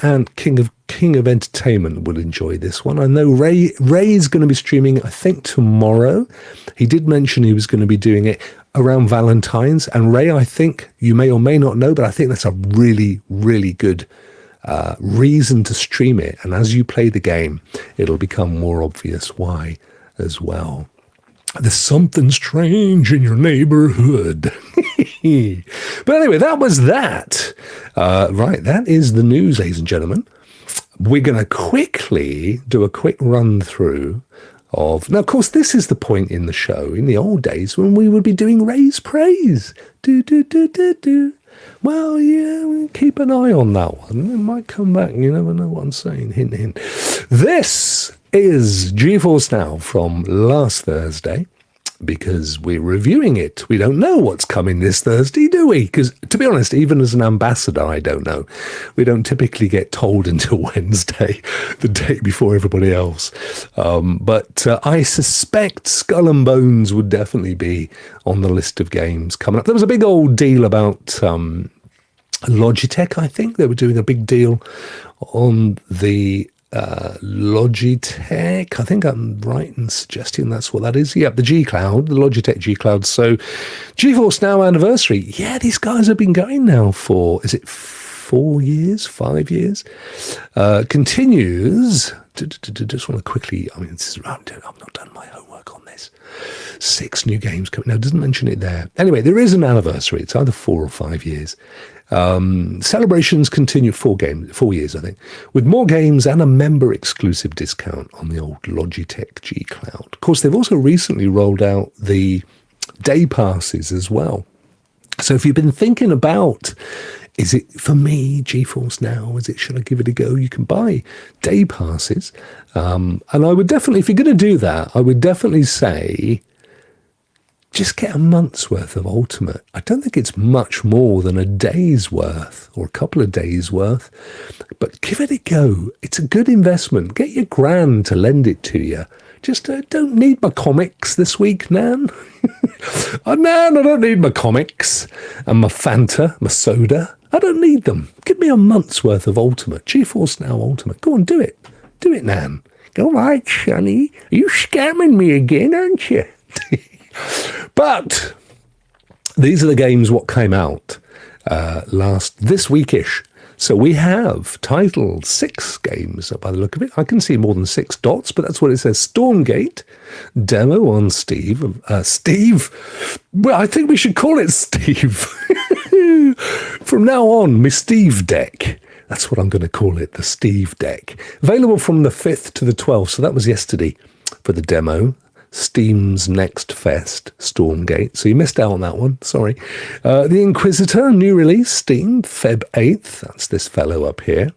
and King of Entertainment will enjoy this one. I know Ray's going to be streaming, I think, tomorrow. He did mention he was going to be doing it around Valentine's. And Ray, I think you may or may not know, but I think that's a really, really good reason to stream it. And as you play the game, it'll become more obvious why as well. There's something strange in your neighborhood. But anyway, that was that. Right, that is the news, ladies and gentlemen. We're going to quickly do a quick run through of... Now, of course, this is the point in the show, in the old days, when we would be doing Ray's Praise. Well, yeah, we'll keep an eye on that one. It might come back. You never know what I'm saying. Hint, hint. This is GeForce Now from last Thursday, because we're reviewing it. We don't know what's coming this Thursday, do we? Because, to be honest, even as an ambassador, I don't know. We don't typically get told until Wednesday, the day before everybody else. But I suspect Skull and Bones would definitely be on the list of games coming up. There was a big old deal about Logitech, I think. They were doing a big deal on the Logitech. I think I'm right in suggesting that's what that is. Yeah, the G Cloud, the Logitech G Cloud. So GeForce Now anniversary. Yeah, these guys have been going now for, is it 4 years, 5 years? Continues. Just want to quickly, I mean, I've not done my homework on this. 6 new games coming. Now, it doesn't mention it there. Anyway, there is an anniversary. It's either 4 or 5 years. Celebrations continue 4 years, I think, with more games and a member exclusive discount on the old Logitech G Cloud. Of course, they've also recently rolled out the day passes as well. So if you've been thinking about, is it for me, GeForce Now, should I give it a go? You can buy day passes. And I would definitely, if you're going to do that, I would definitely say, just get a month's worth of Ultimate. I don't think it's much more than a day's worth or a couple of days worth, but give it a go. It's a good investment. Get your gran to lend it to you. Just don't need my comics this week, Nan. Nan, I don't need my comics and my Fanta, my soda. I don't need them. Give me a month's worth of Ultimate. GeForce Now Ultimate. Go on, do it. Do it, Nan. All right, Sonny. You scamming me again, aren't you? But these are the games what came out this weekish. So we have titled 6 games by the look of it. I can see more than 6 dots, but that's what it says. Stormgate demo on Steve. Well, I think we should call it Steve. From now on, my Steve deck. That's what I'm going to call it, the Steve deck. Available from the 5th to the 12th. So that was yesterday for the demo. Steam's Next Fest, Stormgate. So you missed out on that one. Sorry. The Inquisitor, new release, Steam, Feb 8th. That's this fellow up here.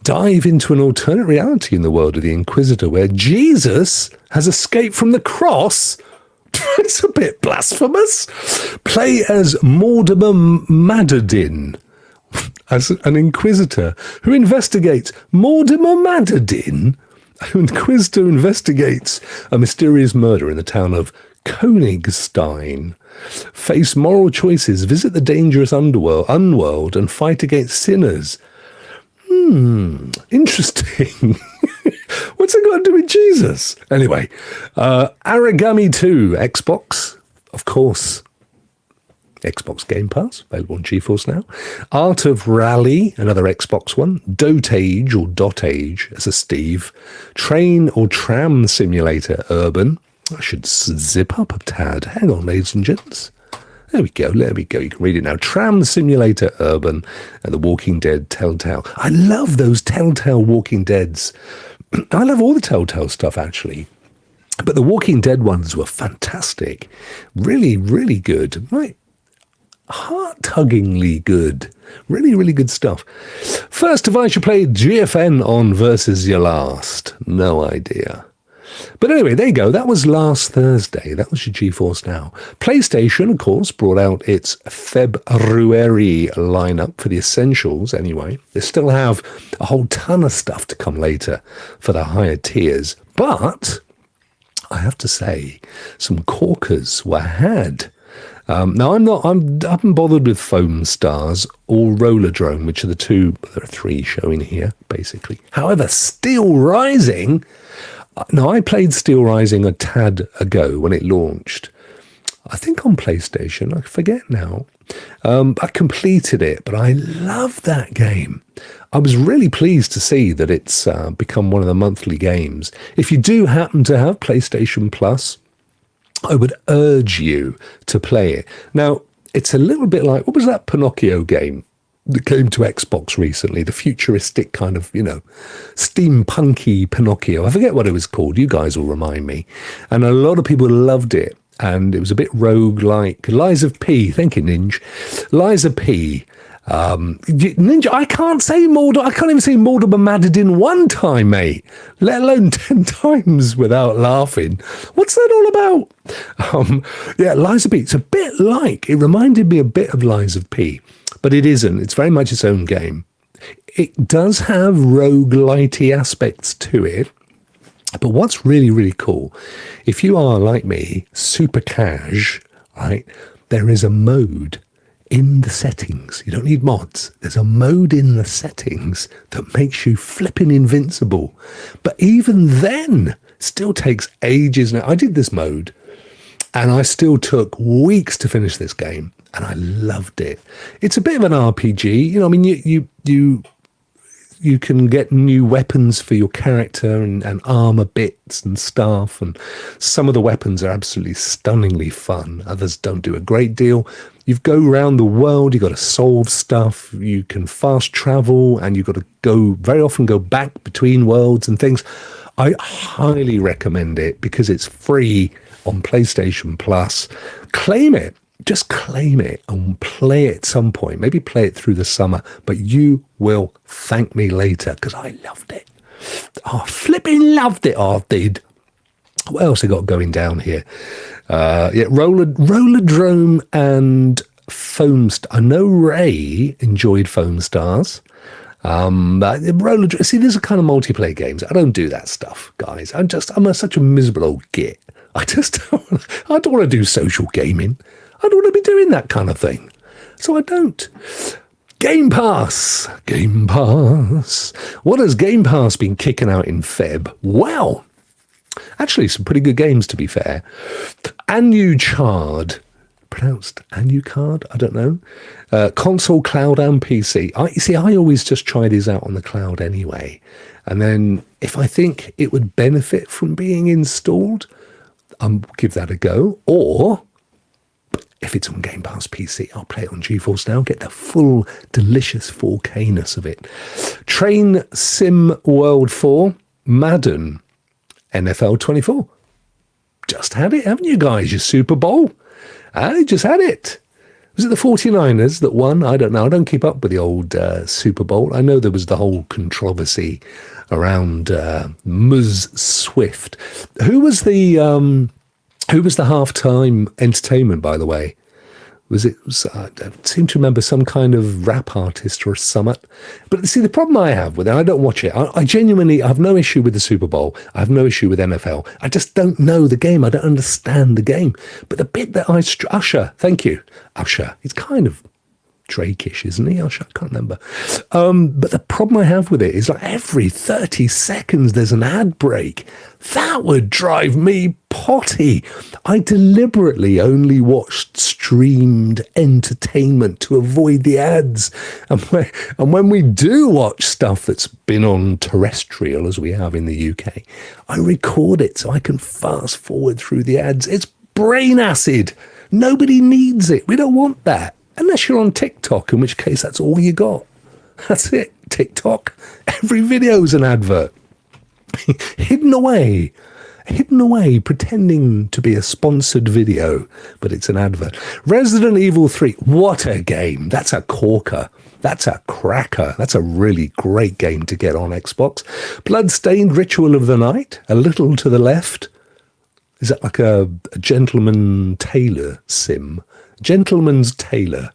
Dive into an alternate reality in the world of the Inquisitor where Jesus has escaped from the cross. It's a bit blasphemous. Play as Mortimer Madadin, as an Inquisitor who investigates. Mortimer Madadin? Inquisitor investigates a mysterious murder in the town of Königstein. Face moral choices, visit the dangerous unworld, and fight against sinners. Interesting. What's it got to do with Jesus? Anyway, Aragami 2, Xbox, of course. Xbox Game Pass, available on GeForce Now. Art of Rally, another Xbox one. Dotage or Dotage as a Steve. Train or Tram Simulator Urban. I should zip up a tad. Hang on, ladies and gents. There we go. You can read it now. Tram Simulator Urban and The Walking Dead Telltale. I love those Telltale Walking Deads. I love all the Telltale stuff, actually. But the Walking Dead ones were fantastic. Really, really good. Right. Heart-tuggingly good. Really, really good stuff. First device you played GFN on versus your last. No idea. But anyway, there you go. That was last Thursday. That was your GeForce Now. PlayStation, of course, brought out its February lineup for the essentials anyway. They still have a whole ton of stuff to come later for the higher tiers. But I have to say, some corkers were had. Now, I haven't bothered with Foam Stars or Rollerdrome, which are the two, there are three showing here, basically. However, Steel Rising, now I played Steel Rising a tad ago when it launched. I think on PlayStation, I forget now. I completed it, but I love that game. I was really pleased to see that it's become one of the monthly games. If you do happen to have PlayStation Plus, I would urge you to play it. Now, it's a little bit like, what was that Pinocchio game that came to Xbox recently? The futuristic kind of, steampunky Pinocchio. I forget what it was called. You guys will remind me. And a lot of people loved it. And it was a bit rogue-like. Lies of P. Thank you, Ninja. Lies of P. Ninja, I can't say Mordor. I can't even say Mordor Mamadidin one time, mate. Let alone 10 times without laughing. What's that all about? Yeah, Lies of P. It's a bit like, it reminded me a bit of Lies of P, but it isn't. It's very much its own game. It does have roguelite aspects to it. But what's really, really cool, if you are like me, super cash, right, there is a mode in the settings. You don't need mods. There's a mode in the settings that makes you flipping invincible. But even then, still takes ages. Now, I did this mode, and I still took weeks to finish this game, and I loved it. It's a bit of an RPG. You can get new weapons for your character and armor bits and stuff. And some of the weapons are absolutely stunningly fun. Others don't do a great deal. You go around the world. You've got to solve stuff. You can fast travel, and you've got to very often go back between worlds and things. I highly recommend it because it's free on PlayStation Plus. Claim it. Just claim it and play it at some point. Maybe play it through the summer, but you will thank me later because I loved it. I flipping loved it. I did. What else I got going down here? Rollerdrome and Foam Stars. I know Ray enjoyed Foam Stars. See, these are kind of multiplayer games. I don't do that stuff, guys. I'm such a miserable old git. I don't want to do social gaming. I don't want to be doing that kind of thing. So I don't. Game Pass. What has Game Pass been kicking out in Feb? Well, actually some pretty good games, to be fair. Anucard. Pronounced Anucard? I don't know. Console, cloud, and PC. I always just try these out on the cloud anyway. And then if I think it would benefit from being installed, I'll give that a go. Or if it's on Game Pass PC, I'll play it on GeForce Now, get the full delicious 4K-ness of it. Train Sim World 4, Madden, NFL 24. Just had it, haven't you guys? Your Super Bowl. I just had it. Was it the 49ers that won? I don't know. I don't keep up with the old Super Bowl. I know there was the whole controversy around Ms. Swift. Who was the halftime entertainment, by the way? I seem to remember some kind of rap artist or a summit. But see, the problem I have with it, I don't watch it. I genuinely have no issue with the Super Bowl. I have no issue with NFL. I just don't know the game. I don't understand the game. But the bit that Usher, thank you. Usher, he's kind of Drake-ish, isn't he? I can't remember. But the problem I have with it is like every 30 seconds there's an ad break. That would drive me potty. I deliberately only watched streamed entertainment to avoid the ads. And when we do watch stuff that's been on terrestrial, as we have in the UK, I record it so I can fast forward through the ads. It's brain acid. Nobody needs it. We don't want that. Unless you're on TikTok, in which case that's all you got. That's it. TikTok. Every video's an advert. Hidden away, pretending to be a sponsored video, but it's an advert. Resident Evil 3. What a game. That's a corker. That's a cracker. That's a really great game to get on Xbox. Bloodstained Ritual of the Night. A little to the left. Is that like a gentleman tailor sim? Gentleman's tailor.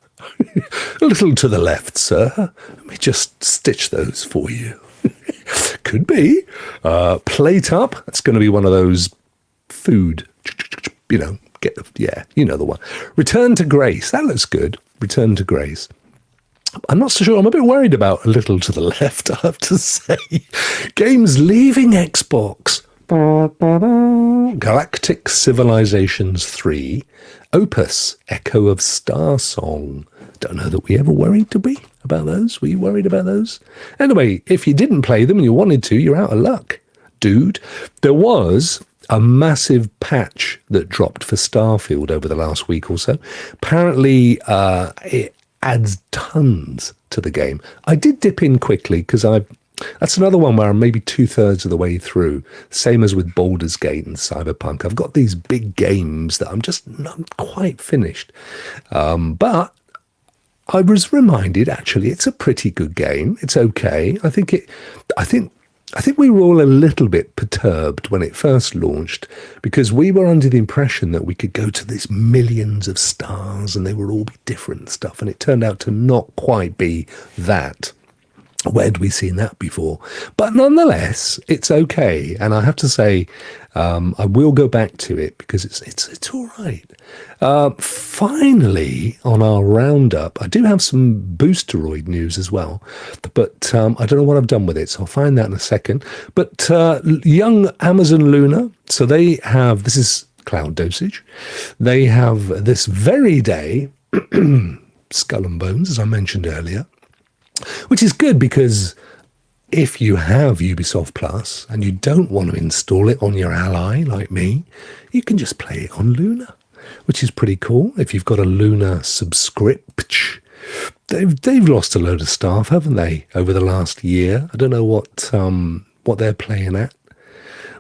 A little to the left, sir. Let me just stitch those for you. Could be. Plate Up. That's going to be one of those food, Yeah, you know the one. Return to Grace. That looks good. Return to Grace. I'm not so sure. I'm a bit worried about A Little to the Left, I have to say. Games leaving Xbox. Galactic Civilizations 3. Opus, Echo of Star Song. Don't know that we ever worried, did we, about those? Were you worried about those? Anyway, if you didn't play them and you wanted to, you're out of luck, dude. There was a massive patch that dropped for Starfield over the last week or so. Apparently, it adds tons to the game. I did dip in quickly because that's another one where I'm maybe 2/3 of the way through. Same as with Baldur's Gate and Cyberpunk. I've got these big games that I'm just not quite finished. But I was reminded, actually, it's a pretty good game. It's okay. I think we were all a little bit perturbed when it first launched because we were under the impression that we could go to these millions of stars and they would all be different stuff. And it turned out to not quite be that. Where had we seen that before? But nonetheless, it's okay. And I have to say, I will go back to it because it's all right. Finally, on our roundup, I do have some Boosteroid news as well. But I don't know what I've done with it, so I'll find that in a second. But young Amazon Luna, so they have, this is Cloud Dosage, they have this very day, Skull and Bones, as I mentioned earlier, which is good because if you have Ubisoft Plus and you don't want to install it on your Ally like me, you can just play it on Luna, which is pretty cool. If you've got a Luna subscription, they've lost a load of staff, haven't they, over the last year? I don't know what they're playing at.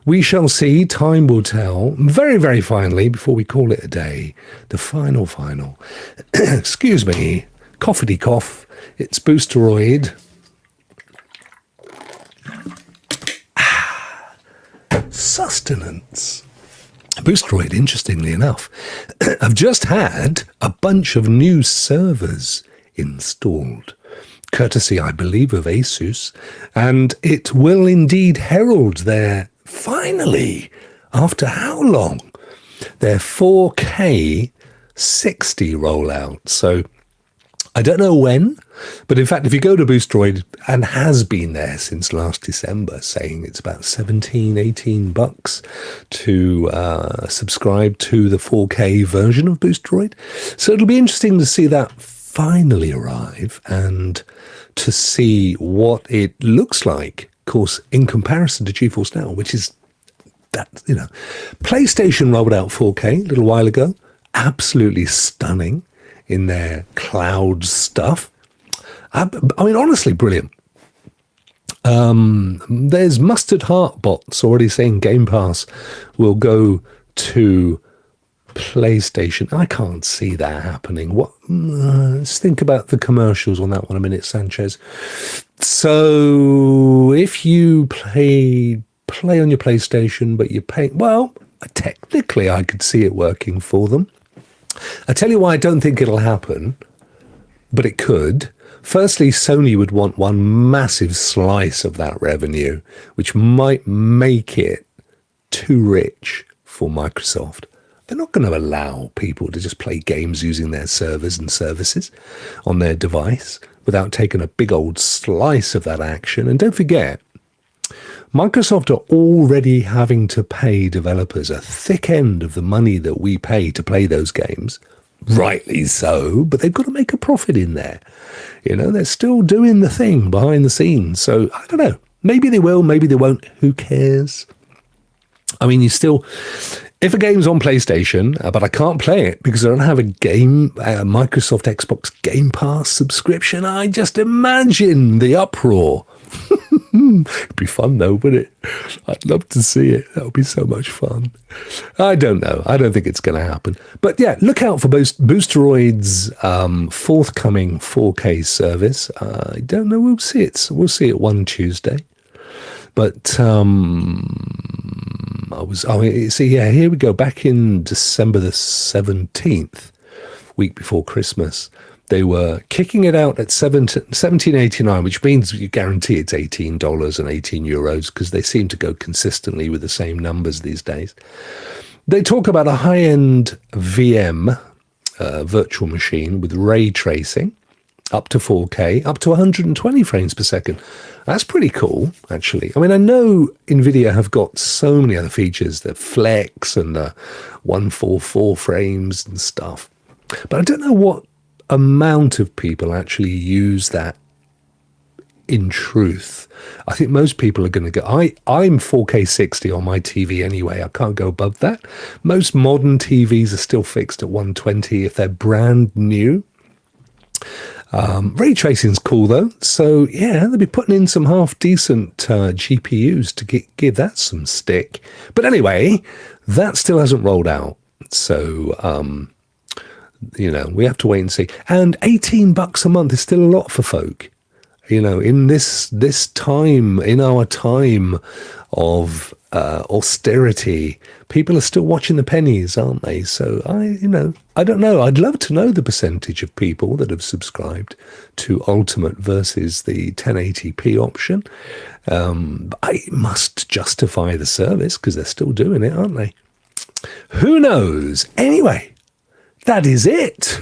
We shall see. Time will tell. Very, very finally, before we call it a day, the final. Excuse me, coughity cough. It's Boosteroid. Sustenance. Boosteroid, interestingly enough, I've just had a bunch of new servers installed, courtesy, I believe, of Asus, and it will indeed herald their, finally, after how long, their 4K 60 rollout. So I don't know when, but in fact, if you go to Boosteroid, and has been there since last December, saying it's about $17-18 to subscribe to the 4K version of Boosteroid. So it'll be interesting to see that finally arrive and to see what it looks like, of course, in comparison to GeForce Now, which is that, you know, PlayStation rolled out 4K a little while ago, absolutely stunning in their cloud stuff. I mean, honestly, brilliant. There's Mustard Heart bots already saying Game Pass will go to PlayStation. I can't see that happening. Let's think about the commercials on that one a minute, Sanchez. So if you play on your PlayStation, but you're paying, well, technically I could see it working for them. I tell you why I don't think it'll happen, but it could. Firstly, Sony would want one massive slice of that revenue, which might make it too rich for Microsoft. They're not going to allow people to just play games using their servers and services on their device without taking a big old slice of that action. And don't forget, Microsoft are already having to pay developers a thick end of the money that we pay to play those games. Rightly so, but they've got to make a profit in there. You know, they're still doing the thing behind the scenes. So, I don't know. Maybe they will, maybe they won't. Who cares? I mean, if a game's on PlayStation, but I can't play it because I don't have a Microsoft Xbox Game Pass subscription, I just imagine the uproar. It'd be fun though, wouldn't it? I'd love to see it. That would be so much fun. I don't know. I don't think it's going to happen. But yeah, look out for Boosteroid's forthcoming 4K service. I don't know. We'll see it. We'll see it one Tuesday. But here we go. Back in December the 17th, week before Christmas, they were kicking it out at $17.89, which means you guarantee it's $18 and €18 because they seem to go consistently with the same numbers these days. They talk about a high-end VM, virtual machine with ray tracing, up to 4K, up to 120 frames per second. That's pretty cool, actually. I mean, I know NVIDIA have got so many other features, the Flex and the 144 frames and stuff. But I don't know what amount of people actually use that in truth. I think most people are going to go, I'm 4K 60 on my TV anyway. I can't go above that. Most modern TVs are still fixed at 120 if they're brand new. Ray tracing's cool though, so yeah, they'll be putting in some half decent GPUs to give that some stick. But anyway, that still hasn't rolled out, so we have to wait and see. And $18 a month is still a lot for folk. In this time, in our time of austerity, people are still watching the pennies, aren't they? So I don't know. I'd love to know the percentage of people that have subscribed to Ultimate versus the 1080p option. I must justify the service because they're still doing it, aren't they? Who knows? Anyway, that is it.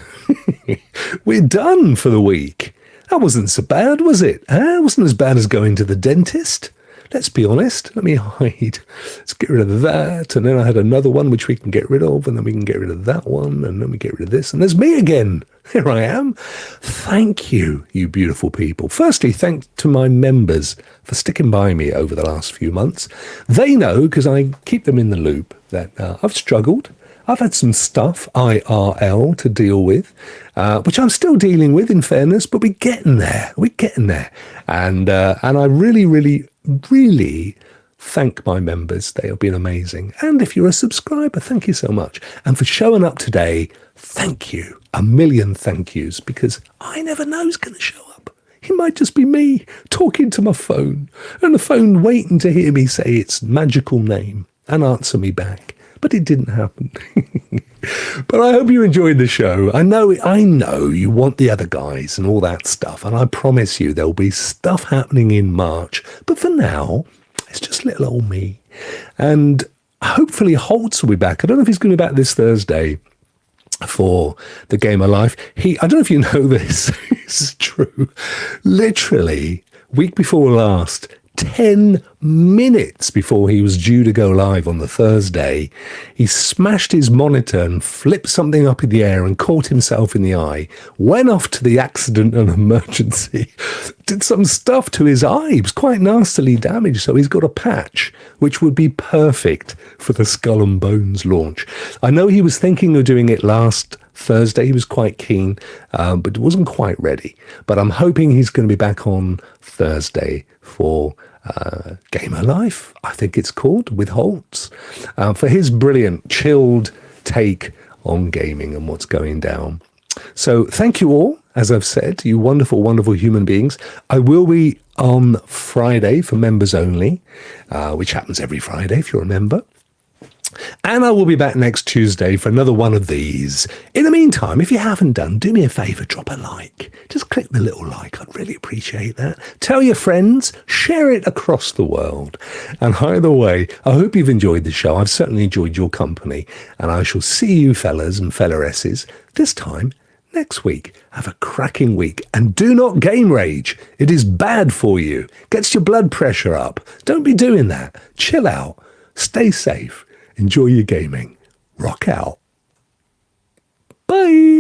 We're done for the week. That wasn't so bad, was it? It wasn't as bad as going to the dentist. Let's be honest. Let me hide. Let's get rid of that. And then I had another one which we can get rid of. And then we can get rid of that one. And then we get rid of this. And there's me again. Here I am. Thank you, you beautiful people. Firstly, thanks to my members for sticking by me over the last few months. They know, because I keep them in the loop, that I've struggled. I've had some stuff, IRL, to deal with, which I'm still dealing with, in fairness, but we're getting there. We're getting there. And I really, really, really thank my members. They have been amazing. And if you're a subscriber, thank you so much. And for showing up today, thank you. A million thank yous, because I never know who's going to show up. It might just be me talking to my phone, and the phone waiting to hear me say its magical name and answer me back. But it didn't happen. But I hope you enjoyed the show. I know you want the other guys and all that stuff. And I promise you there'll be stuff happening in March. But for now, it's just little old me. And hopefully Holtz will be back. I don't know if he's going to be back this Thursday for the Game of Life. I don't know if you know this. This is true. Literally, week before last, 10 minutes before he was due to go live on the Thursday, he smashed his monitor and flipped something up in the air and caught himself in the eye, went off to the accident and emergency, did some stuff to his eye. He was quite nastily damaged, so he's got a patch, which would be perfect for the Skull and Bones launch. I know he was thinking of doing it last Thursday. He was quite keen, but wasn't quite ready. But I'm hoping he's going to be back on Thursday for Gamer Life, I think it's called, with Holtz, for his brilliant, chilled take on gaming and what's going down. So thank you all, as I've said, you wonderful, wonderful human beings. I will be on Friday for members only, which happens every Friday if you're a member. And I will be back next Tuesday for another one of these. In the meantime, if you haven't done, do me a favour, drop a like. Just click the little like. I'd really appreciate that. Tell your friends, share it across the world. And either way, I hope you've enjoyed the show. I've certainly enjoyed your company. And I shall see you fellas and fellaresses this time next week. Have a cracking week. And do not game rage. It is bad for you. Gets your blood pressure up. Don't be doing that. Chill out. Stay safe. Enjoy your gaming. Rock out. Bye.